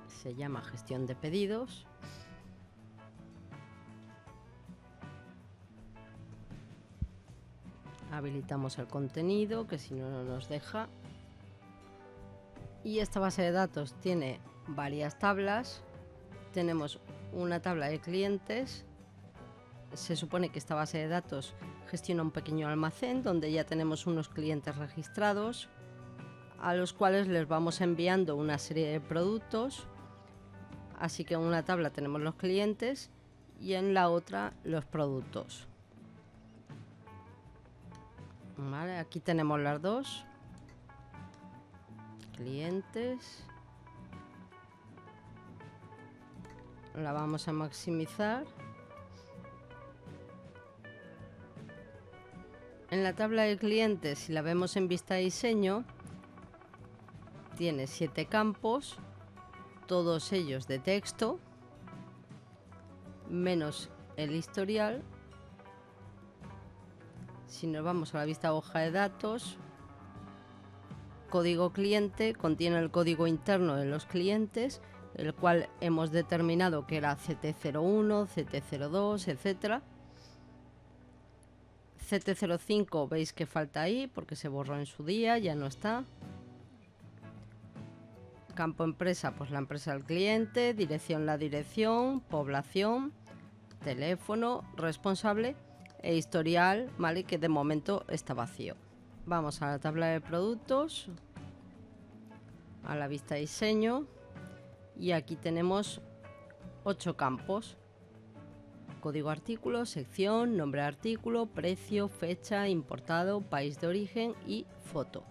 Se llama gestión de pedidos. Habilitamos el contenido, que si no, no nos deja. Y esta base de datos tiene varias tablas. Tenemos una tabla de clientes. Se supone que esta base de datos gestiona un pequeño almacén donde ya tenemos unos clientes registrados, a los cuales les vamos enviando una serie de productos. Así que en una tabla tenemos los clientes y en la otra los productos. Vale, aquí tenemos las dos. Clientes. La vamos a maximizar. En la tabla de clientes, si la vemos en vista de diseño, tiene 7 campos, todos ellos de texto, menos el historial. Si nos vamos a la vista hoja de datos, código cliente contiene el código interno de los clientes, el cual hemos determinado que era CT01, CT02, etc. CT05 veis que falta ahí porque se borró en su día, ya no está. Campo empresa, pues la empresa del cliente, dirección la dirección, población, teléfono, responsable e historial, ¿vale? Que de momento está vacío. Vamos a la tabla de productos, a la vista de diseño y aquí tenemos 8 campos. Código artículo, sección, nombre de artículo, precio, fecha, importado, país de origen y foto.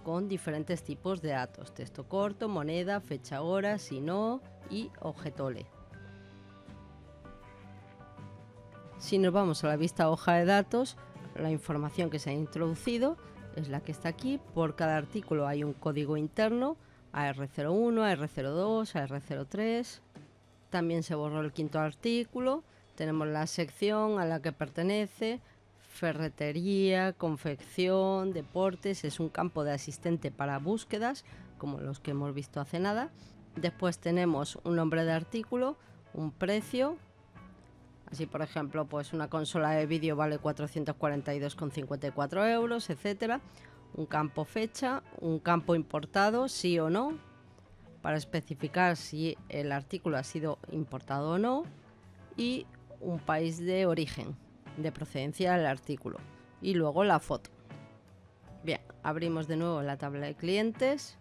con diferentes tipos de datos: texto corto, moneda, fecha, hora, si no y objetole. Si nos vamos a la vista hoja de datos, la información que se ha introducido es la que está aquí. Por cada artículo hay un código interno: AR01, AR02, AR03. También se borró el quinto artículo. Tenemos la sección a la que pertenece: ferretería, confección, deportes. Es un campo de asistente para búsquedas, como los que hemos visto hace nada. Después tenemos un nombre de artículo, un precio. Así, por ejemplo, pues una consola de vídeo vale 442,54 euros, etc. Un campo fecha, un campo importado, sí o no, para especificar si el artículo ha sido importado o no, y un país de origen, de procedencia del artículo, y luego la foto. Bien, abrimos de nuevo la tabla de clientes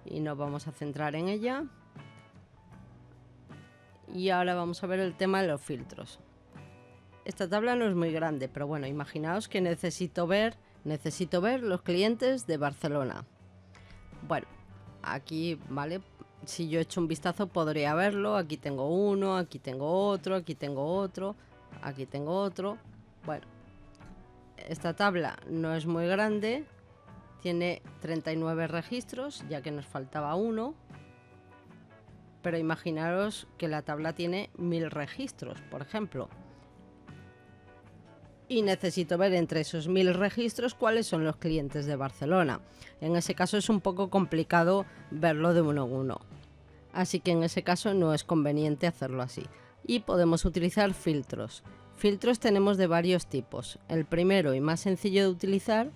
y nos vamos a centrar en ella. Y ahora vamos a ver el tema de los filtros. Esta tabla no es muy grande, pero bueno, imaginaos que necesito ver los clientes de Barcelona. Bueno, aquí, ¿vale? Si yo echo un vistazo podría verlo. Aquí tengo uno, aquí tengo otro, aquí tengo otro, aquí tengo otro. Bueno, esta tabla no es muy grande, tiene 39 registros, ya que nos faltaba uno. Pero imaginaros que la tabla tiene 1000 registros, por ejemplo. Y necesito ver entre esos 1000 registros cuáles son los clientes de Barcelona. En ese caso es un poco complicado verlo de uno en uno. Así que en ese caso no es conveniente hacerlo así. Y podemos utilizar filtros. Filtros tenemos de varios tipos. El primero y más sencillo de utilizar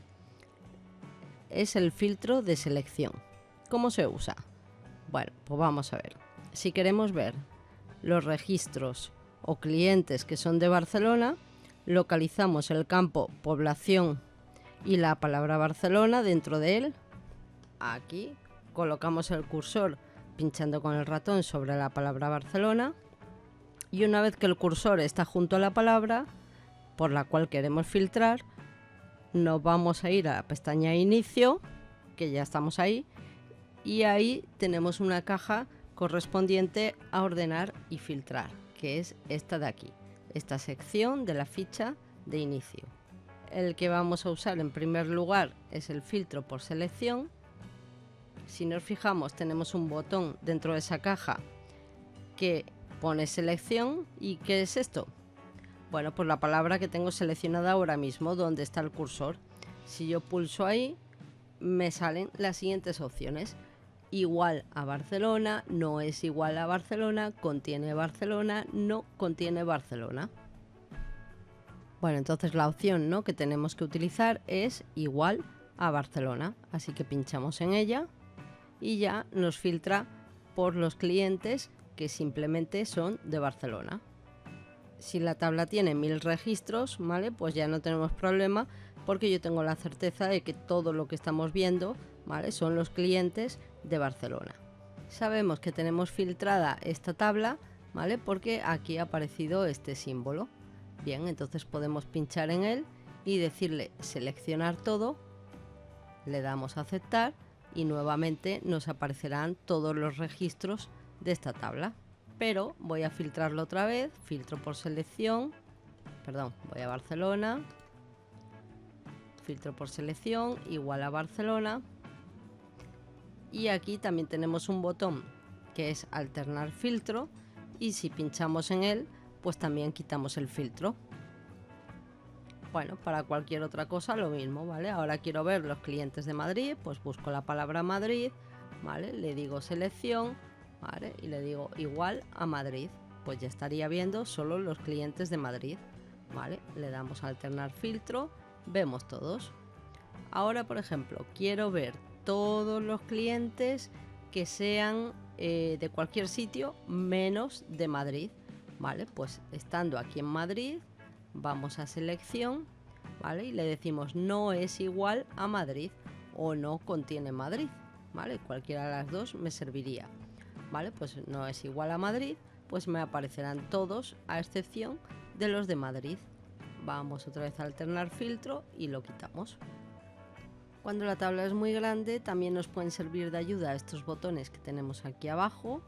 es el filtro de selección. ¿Cómo se usa? Bueno, pues vamos a ver. Si queremos ver los registros o clientes que son de Barcelona, localizamos el campo población y la palabra Barcelona dentro de él. Aquí colocamos el cursor pinchando con el ratón sobre la palabra Barcelona, y una vez que el cursor está junto a la palabra por la cual queremos filtrar, nos vamos a ir a la pestaña Inicio, que ya estamos ahí, y ahí tenemos una caja correspondiente a ordenar y filtrar, que es esta de aquí, esta sección de la ficha de inicio. El que vamos a usar en primer lugar es el filtro por selección. Si nos fijamos, tenemos un botón dentro de esa caja que pone selección. ¿Y qué es esto? Bueno, pues la palabra que tengo seleccionada ahora mismo, donde está el cursor. Si yo pulso ahí, me salen las siguientes opciones: igual a Barcelona, no es igual a Barcelona, contiene Barcelona, no contiene Barcelona. Bueno, entonces la opción, ¿no?, que tenemos que utilizar es igual a Barcelona. Así que pinchamos en ella y ya nos filtra por los clientes que simplemente son de Barcelona. Si la tabla tiene 1000 registros, ¿vale?, pues ya no tenemos problema, porque yo tengo la certeza de que todo lo que estamos viendo, ¿vale?, son los clientes de Barcelona. Sabemos que tenemos filtrada esta tabla, ¿vale?, porque aquí ha aparecido este símbolo. Bien, entonces podemos pinchar en él y decirle seleccionar todo, le damos a aceptar y nuevamente nos aparecerán todos los registros de esta tabla. Pero voy a filtrarlo otra vez, filtro por selección, voy a Barcelona, filtro por selección, igual a Barcelona, y aquí también tenemos un botón que es alternar filtro, y si pinchamos en él, pues también quitamos el filtro. Bueno, para cualquier otra cosa lo mismo, ¿vale? Ahora quiero ver los clientes de Madrid, pues busco la palabra Madrid, ¿vale?, le digo selección, ¿vale?, y le digo igual a Madrid, pues ya estaría viendo solo los clientes de Madrid, ¿vale? Le damos a alternar filtro, vemos todos. Ahora, por ejemplo, quiero ver todos los clientes que sean de cualquier sitio menos de Madrid, ¿vale? Pues estando aquí en Madrid, vamos a selección, ¿vale?, y le decimos no es igual a Madrid o no contiene Madrid, ¿vale? Cualquiera de las dos me serviría, ¿vale? Pues no es igual a Madrid, pues me aparecerán todos a excepción de los de Madrid. Vamos otra vez a alternar filtro y lo quitamos. Cuando la tabla es muy grande, también nos pueden servir de ayuda estos botones que tenemos aquí abajo.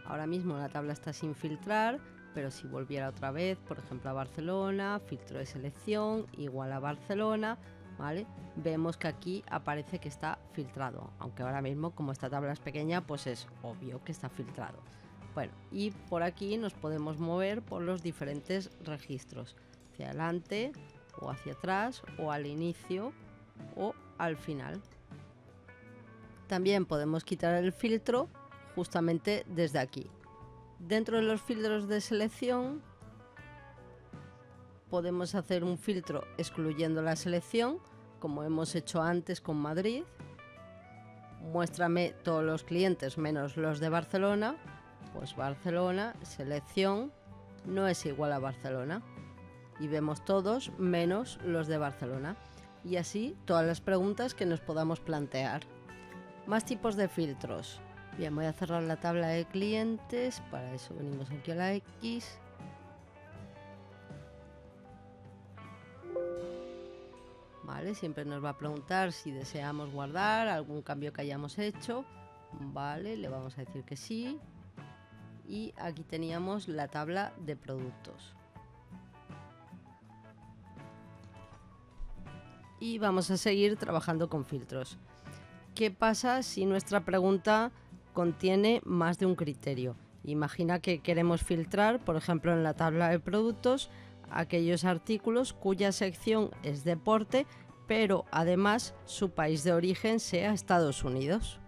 Ahora mismo la tabla está sin filtrar, pero si volviera otra vez, por ejemplo a Barcelona, filtro de selección, igual a Barcelona, ¿vale? Vemos que aquí aparece que está filtrado, aunque ahora mismo como esta tabla es pequeña, pues es obvio que está filtrado. Bueno, y por aquí nos podemos mover por los diferentes registros, hacia adelante o hacia atrás o al inicio o al final. También podemos quitar el filtro justamente desde aquí. Dentro de los filtros de selección podemos hacer un filtro excluyendo la selección, como hemos hecho antes con Madrid. Muéstrame todos los clientes menos los de Barcelona. Pues Barcelona, selección, no es igual a Barcelona. Y vemos todos menos los de Barcelona. Y así todas las preguntas que nos podamos plantear. Más tipos de filtros. Bien, voy a cerrar la tabla de clientes. Para eso venimos aquí a la X. Vale, siempre nos va a preguntar si deseamos guardar algún cambio que hayamos hecho. Vale, le vamos a decir que sí. Y aquí teníamos la tabla de productos. Y vamos a seguir trabajando con filtros. ¿Qué pasa si nuestra pregunta contiene más de un criterio? Imagina que queremos filtrar, por ejemplo, en la tabla de productos, aquellos artículos cuya sección es deporte, pero además su país de origen sea Estados Unidos.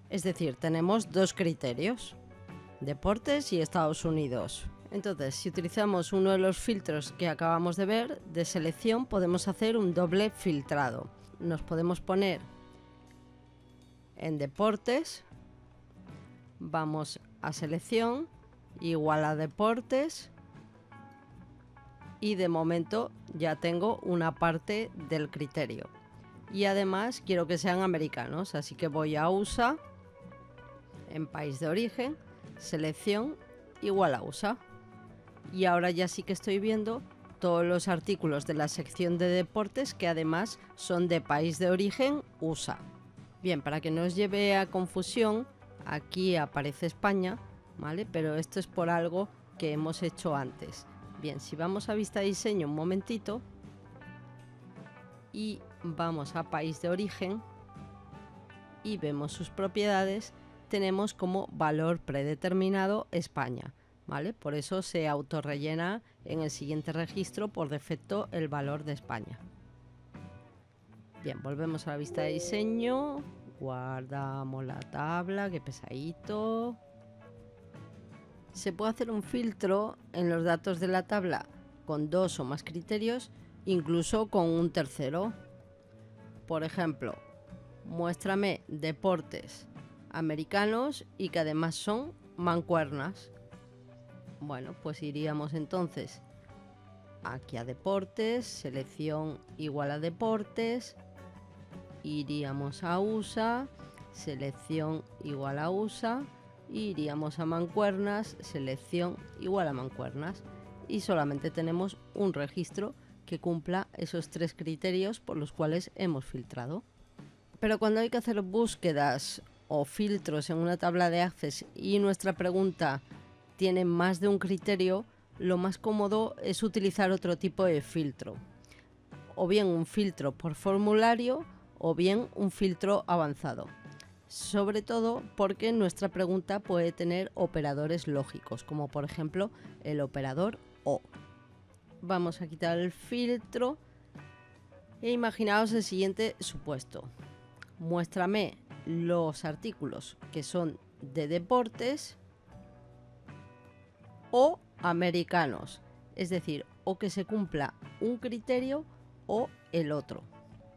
Es decir, tenemos dos criterios, deportes y Estados Unidos. Entonces, si utilizamos uno de los filtros que acabamos de ver, de selección, podemos hacer un doble filtrado. Nos podemos poner en deportes, vamos a selección, igual a deportes, y de momento ya tengo una parte del criterio. Y además quiero que sean americanos, así que voy a USA, en país de origen, selección, igual a USA. Y ahora ya sí que estoy viendo todos los artículos de la sección de deportes que además son de país de origen USA. Bien, para que no os lleve a confusión, aquí aparece España, ¿vale? Pero esto es por algo que hemos hecho antes. Bien, si vamos a vista de diseño un momentito y vamos a país de origen y vemos sus propiedades, tenemos como valor predeterminado España. ¿Vale? Por eso se autorrellena en el siguiente registro por defecto el valor de España. Bien, volvemos a la vista de diseño, guardamos la tabla, qué pesadito. Se puede hacer un filtro en los datos de la tabla con dos o más criterios, incluso con un tercero. Por ejemplo, muéstrame deportes americanos y que además son mancuernas. Bueno, pues iríamos entonces aquí a deportes, selección igual a deportes, iríamos a USA, selección igual a USA, iríamos a mancuernas, selección igual a mancuernas, y solamente tenemos un registro que cumpla esos tres criterios por los cuales hemos filtrado. Pero cuando hay que hacer búsquedas o filtros en una tabla de Access y nuestra pregunta tiene más de un criterio, lo más cómodo es utilizar otro tipo de filtro, o bien un filtro por formulario o bien un filtro avanzado, sobre todo porque nuestra pregunta puede tener operadores lógicos, como por ejemplo el operador OR. Vamos a quitar el filtro e imaginaos el siguiente supuesto: muéstrame los artículos que son de deportes o americanos, es decir, o que se cumpla un criterio o el otro,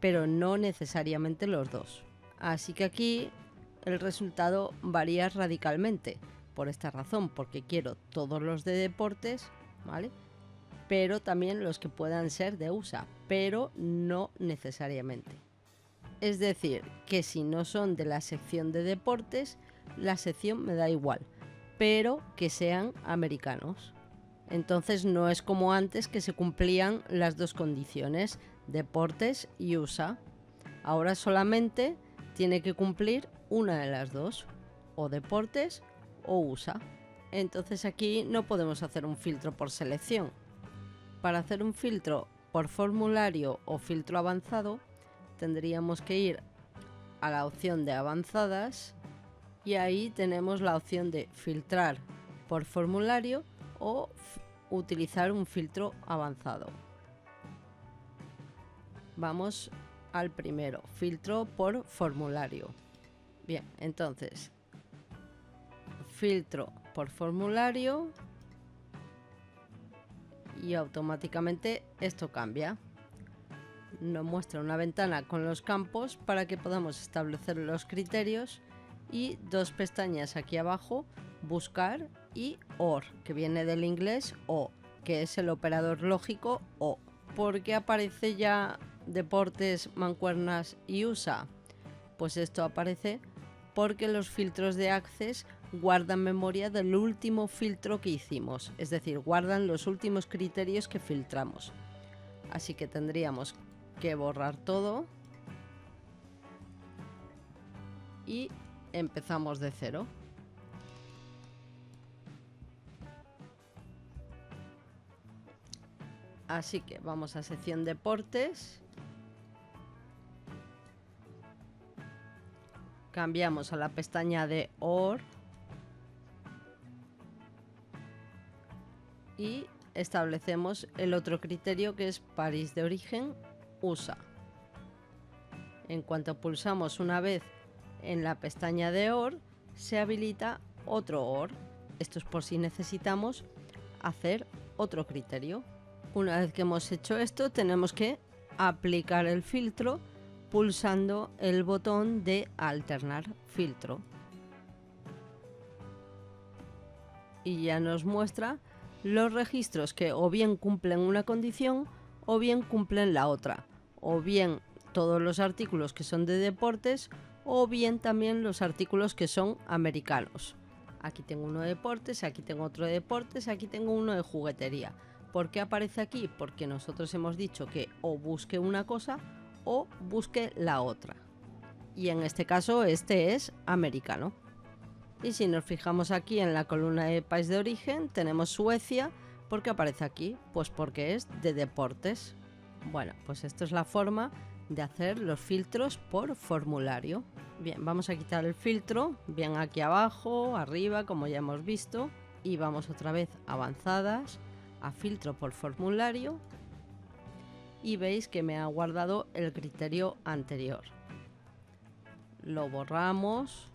pero no necesariamente los dos. Así que aquí el resultado varía radicalmente por esta razón, porque quiero todos los de deportes, ¿vale? Pero también los que puedan ser de USA, pero no necesariamente. Es decir, que si no son de la sección de deportes, la sección me da igual, pero que sean americanos. Entonces no es como antes, que se cumplían las dos condiciones, deportes y USA. Ahora solamente tiene que cumplir una de las dos, o deportes o USA. Entonces aquí no podemos hacer un filtro por selección. Para hacer un filtro por formulario o filtro avanzado, tendríamos que ir a la opción de avanzadas y ahí tenemos la opción de filtrar por formulario o utilizar un filtro avanzado. Vamos al primero, filtro por formulario. Bien, entonces filtro por formulario y automáticamente esto cambia. Nos muestra una ventana con los campos para que podamos establecer los criterios y dos pestañas aquí abajo, buscar y OR, que viene del inglés O, que es el operador lógico O. ¿Por qué aparece ya deportes, mancuernas y USA? Pues esto aparece porque los filtros de Access guardan memoria del último filtro que hicimos, es decir, guardan los últimos criterios que filtramos. Así que tendríamos que borrar todo y empezamos de cero. Así que vamos a sección deportes, cambiamos a la pestaña de OR y establecemos el otro criterio, que es país de origen USA. En cuanto pulsamos una vez en la pestaña de OR, se habilita otro OR. Esto es por si necesitamos hacer otro criterio. Una vez que hemos hecho esto, tenemos que aplicar el filtro pulsando el botón de alternar filtro. Y ya nos muestra los registros que o bien cumplen una condición o bien cumplen la otra, o bien todos los artículos que son de deportes o bien también los artículos que son americanos. Aquí tengo uno de deportes, aquí tengo otro de deportes, aquí tengo uno de juguetería. ¿Por qué aparece aquí? Porque nosotros hemos dicho que o busque una cosa o busque la otra. Y en este caso este es americano. Y si nos fijamos aquí en la columna de país de origen, tenemos Suecia. ¿Por qué aparece aquí? Pues porque es de deportes. Bueno, pues esto es la forma de hacer los filtros por formulario. Bien, vamos a quitar el filtro, bien aquí abajo, arriba, como ya hemos visto. Y vamos otra vez a avanzadas, a filtro por formulario. Y veis que me ha guardado el criterio anterior. Lo borramos.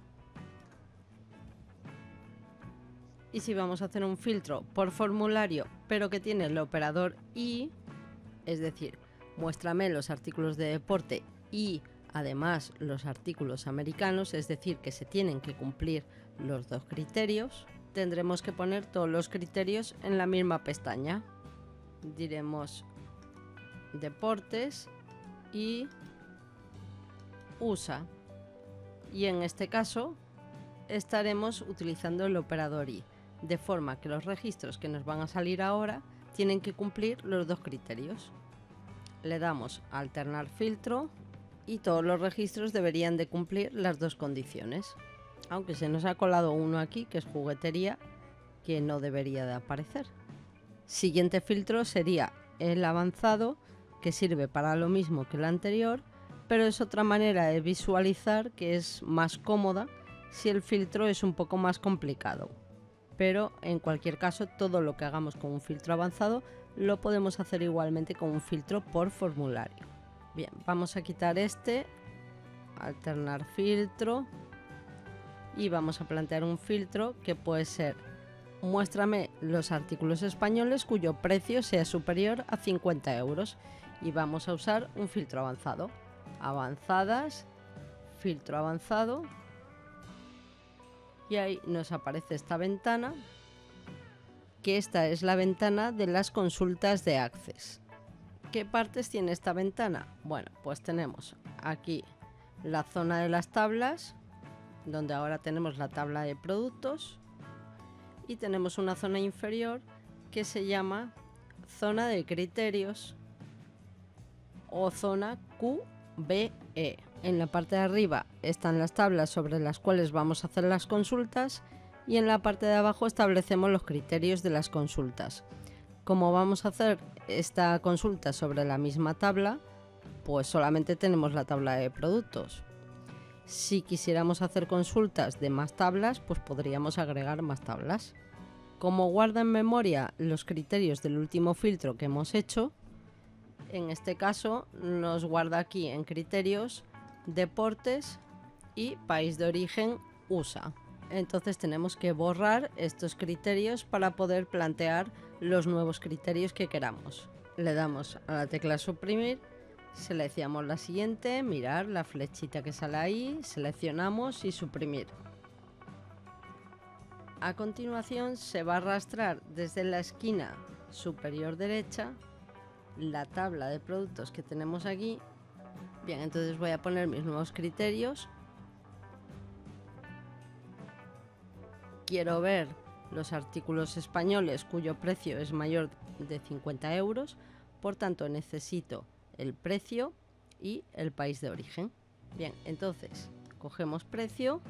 Y si vamos a hacer un filtro por formulario, pero que tiene el operador y, es decir, muéstrame los artículos de deporte y además los artículos americanos, es decir, que se tienen que cumplir los dos criterios, tendremos que poner todos los criterios en la misma pestaña. Diremos deportes y USA. Y en este caso estaremos utilizando el operador y, de forma que los registros que nos van a salir ahora tienen que cumplir los dos criterios. Le damos a alternar filtro y todos los registros deberían de cumplir las dos condiciones. Aunque se nos ha colado uno aquí, que es juguetería, que no debería de aparecer. Siguiente filtro sería el avanzado, que sirve para lo mismo que el anterior, pero es otra manera de visualizar que es más cómoda si el filtro es un poco más complicado. Pero en cualquier caso, todo lo que hagamos con un filtro avanzado lo podemos hacer igualmente con un filtro por formulario. Bien, vamos a quitar este, alternar filtro y vamos a plantear un filtro que puede ser: muéstrame los artículos españoles cuyo precio sea superior a 50 euros. Y vamos a usar un filtro avanzado. Avanzadas, filtro avanzado. Y ahí nos aparece esta ventana, que esta es la ventana de las consultas de Access. ¿Qué partes tiene esta ventana? Bueno, pues tenemos aquí la zona de las tablas, donde ahora tenemos la tabla de productos, y tenemos una zona inferior que se llama zona de criterios o zona QBE. En la parte de arriba están las tablas sobre las cuales vamos a hacer las consultas y en la parte de abajo establecemos los criterios de las consultas. Como vamos a hacer esta consulta sobre la misma tabla, pues solamente tenemos la tabla de productos. Si quisiéramos hacer consultas de más tablas, pues podríamos agregar más tablas. Como guarda en memoria los criterios del último filtro que hemos hecho, en este caso nos guarda aquí en criterios, deportes y país de origen USA. Entonces tenemos que borrar estos criterios para poder plantear los nuevos criterios que queramos. Le damos a la tecla suprimir, seleccionamos la siguiente, mirar la flechita que sale ahí, seleccionamos y suprimir. A continuación se va a arrastrar desde la esquina superior derecha la tabla de productos que tenemos aquí. Bien, entonces voy a poner mis nuevos criterios. Quiero ver los artículos españoles cuyo precio es mayor de 50 euros, por tanto necesito el precio y el país de origen. Bien, entonces cogemos precio,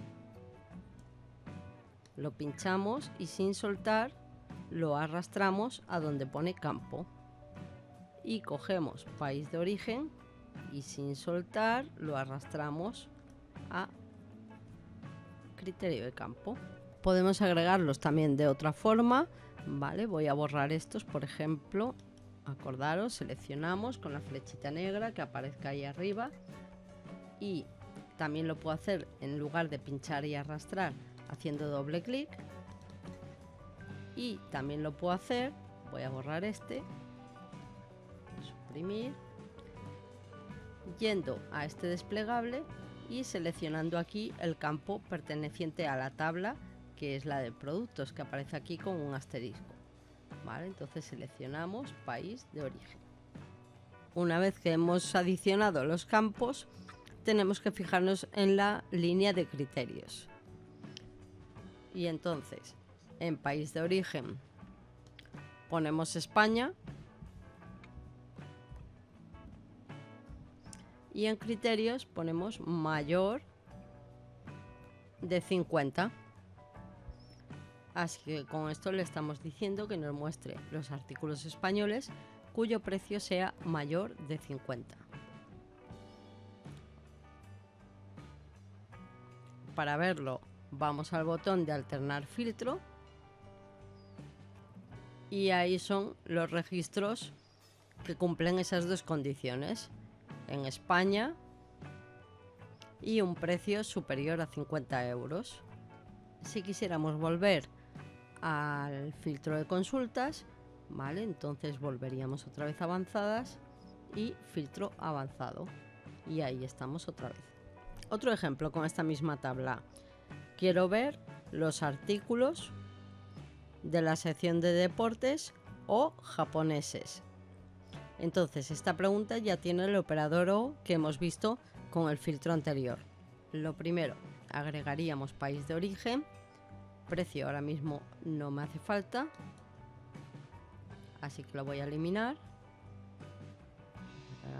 lo pinchamos y sin soltar lo arrastramos a donde pone campo. Y cogemos país de origen y sin soltar lo arrastramos a criterio de campo. Podemos agregarlos también de otra forma, ¿vale? Voy a borrar estos, por ejemplo, acordaros, seleccionamos con la flechita negra que aparezca ahí arriba y también lo puedo hacer en lugar de pinchar y arrastrar haciendo doble clic y también lo puedo hacer, voy a borrar este, suprimir, yendo a este desplegable y seleccionando aquí el campo perteneciente a la tabla que es la de productos, que aparece aquí con un asterisco. Vale, entonces seleccionamos país de origen. Una vez que hemos adicionado los campos, tenemos que fijarnos en la línea de criterios. Y entonces, en país de origen, ponemos España. Y en criterios ponemos mayor de 50. Así que con esto le estamos diciendo que nos muestre los artículos españoles cuyo precio sea mayor de 50. Para verlo, vamos al botón de alternar filtro y ahí son los registros que cumplen esas dos condiciones. En España y un precio superior a 50 euros. Si quisiéramos volver al filtro de consultas, ¿vale? Entonces volveríamos otra vez a avanzadas y filtro avanzado. Y ahí estamos otra vez. Otro ejemplo con esta misma tabla. Quiero ver los artículos de la sección de deportes o japoneses. Entonces esta pregunta ya tiene el operador O que hemos visto con el filtro anterior. Lo primero, agregaríamos país de origen. Precio ahora mismo no me hace falta, así que lo voy a eliminar.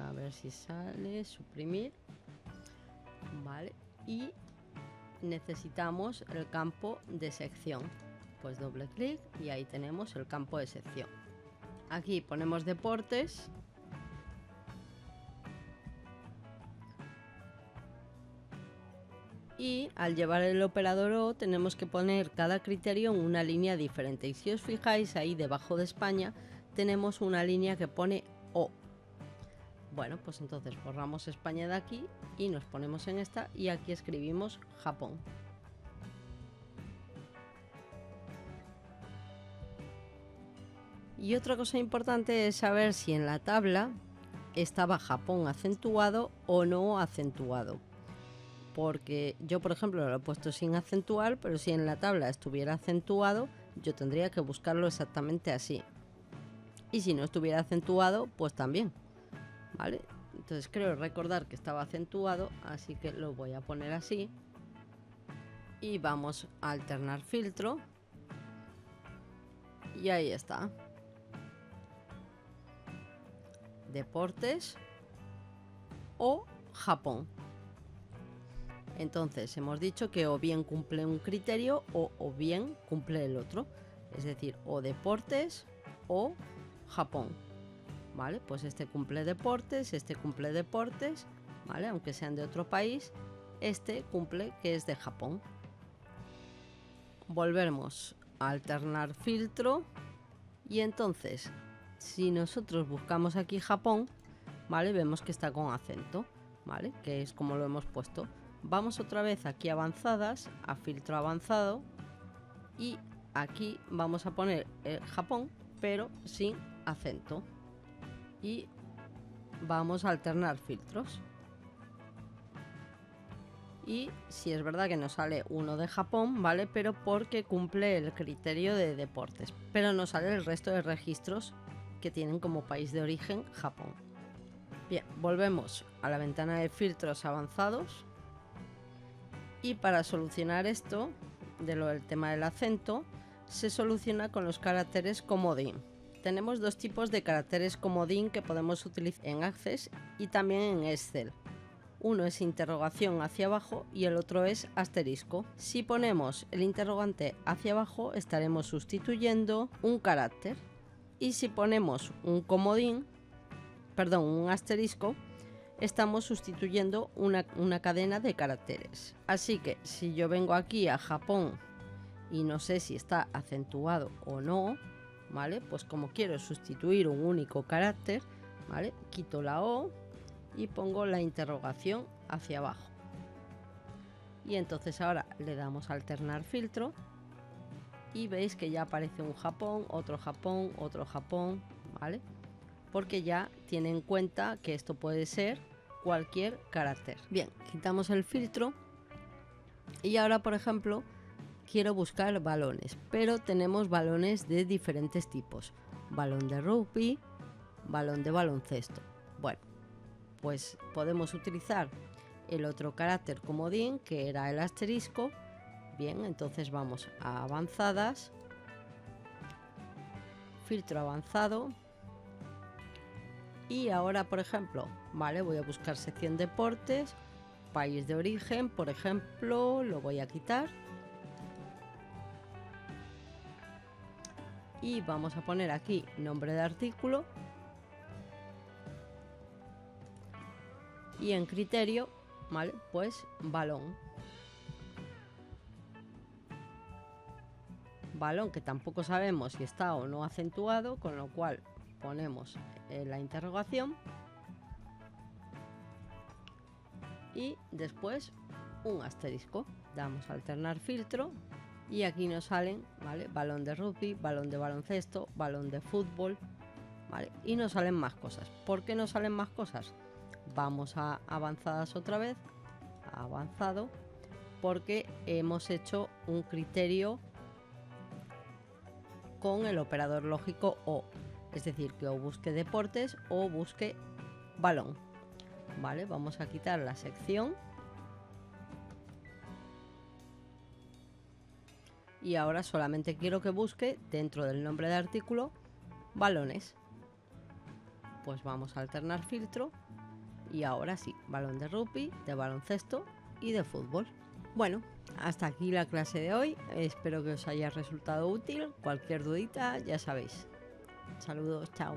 A ver si sale, suprimir. Vale, y necesitamos el campo de sección. Pues doble clic y ahí tenemos el campo de sección. Aquí ponemos deportes. Y al llevar el operador O tenemos que poner cada criterio en una línea diferente. Y si os fijáis ahí debajo de España tenemos una línea que pone O. Bueno, pues entonces borramos España de aquí y nos ponemos en esta y aquí escribimos Japón. Y otra cosa importante es saber si en la tabla estaba Japón acentuado o no acentuado. Porque yo, por ejemplo, lo he puesto sin acentuar, pero si en la tabla estuviera acentuado, yo tendría que buscarlo exactamente así. Y si no estuviera acentuado, pues también. ¿Vale? Entonces creo recordar que estaba acentuado, así que lo voy a poner así. Y vamos a alternar filtro. Y ahí está. Deportes o Japón. Entonces hemos dicho que o bien cumple un criterio o bien cumple el otro. Es decir, o deportes o Japón. ¿Vale? Pues este cumple deportes, ¿vale? Aunque sean de otro país, este cumple que es de Japón. Volvemos a alternar filtro y entonces, si nosotros buscamos aquí Japón, ¿vale? Vemos que está con acento, ¿vale? Que es como lo hemos puesto. Vamos otra vez aquí a avanzadas, a filtro avanzado y aquí vamos a poner Japón, pero sin acento. Y vamos a alternar filtros. Y si es verdad que nos sale uno de Japón, ¿vale? Pero porque cumple el criterio de deportes. Pero nos sale el resto de registros que tienen como país de origen Japón. Bien, volvemos a la ventana de filtros avanzados. Y para solucionar esto, de lo del tema del acento, se soluciona con los caracteres comodín. Tenemos dos tipos de caracteres comodín que podemos utilizar en Access y también en Excel. Uno es interrogación hacia abajo y el otro es asterisco. Si ponemos el interrogante hacia abajo, estaremos sustituyendo un carácter. Y si ponemos un comodín, perdón, un asterisco, estamos sustituyendo una cadena de caracteres. Así que si yo vengo aquí a Japón y no sé si está acentuado o no, ¿vale? Pues como quiero sustituir un único carácter, ¿vale? Quito la O y pongo la interrogación hacia abajo. Y entonces ahora le damos a alternar filtro y veis que ya aparece un Japón, otro Japón, otro Japón, ¿vale? Porque ya tiene en cuenta que esto puede ser cualquier carácter. Bien, quitamos el filtro y ahora, por ejemplo, quiero buscar balones, pero tenemos balones de diferentes tipos. Balón de rugby, balón de baloncesto. Bueno, pues podemos utilizar el otro carácter comodín, que era el asterisco. Bien, entonces vamos a avanzadas, filtro avanzado. Y ahora, por ejemplo, vale, voy a buscar sección deportes, país de origen, por ejemplo, lo voy a quitar. Y vamos a poner aquí nombre de artículo. Y en criterio, vale, pues balón. Balón que tampoco sabemos si está o no acentuado, con lo cual ponemos la interrogación. Y después un asterisco. Damos a alternar filtro. Y aquí nos salen, ¿vale? Balón de rugby, balón de baloncesto, balón de fútbol, ¿vale? Y nos salen más cosas. ¿Por qué nos salen más cosas? Vamos a avanzadas otra vez, a avanzado, porque hemos hecho un criterio con el operador lógico O. Es decir, que o busque deportes o busque balón. ¿Vale? Vamos a quitar la sección. Y ahora solamente quiero que busque dentro del nombre de artículo balones. Pues vamos a alternar filtro y ahora sí, balón de rugby, de baloncesto y de fútbol. Bueno, hasta aquí la clase de hoy. Espero que os haya resultado útil. Cualquier dudita, ya sabéis. Saludos, chao.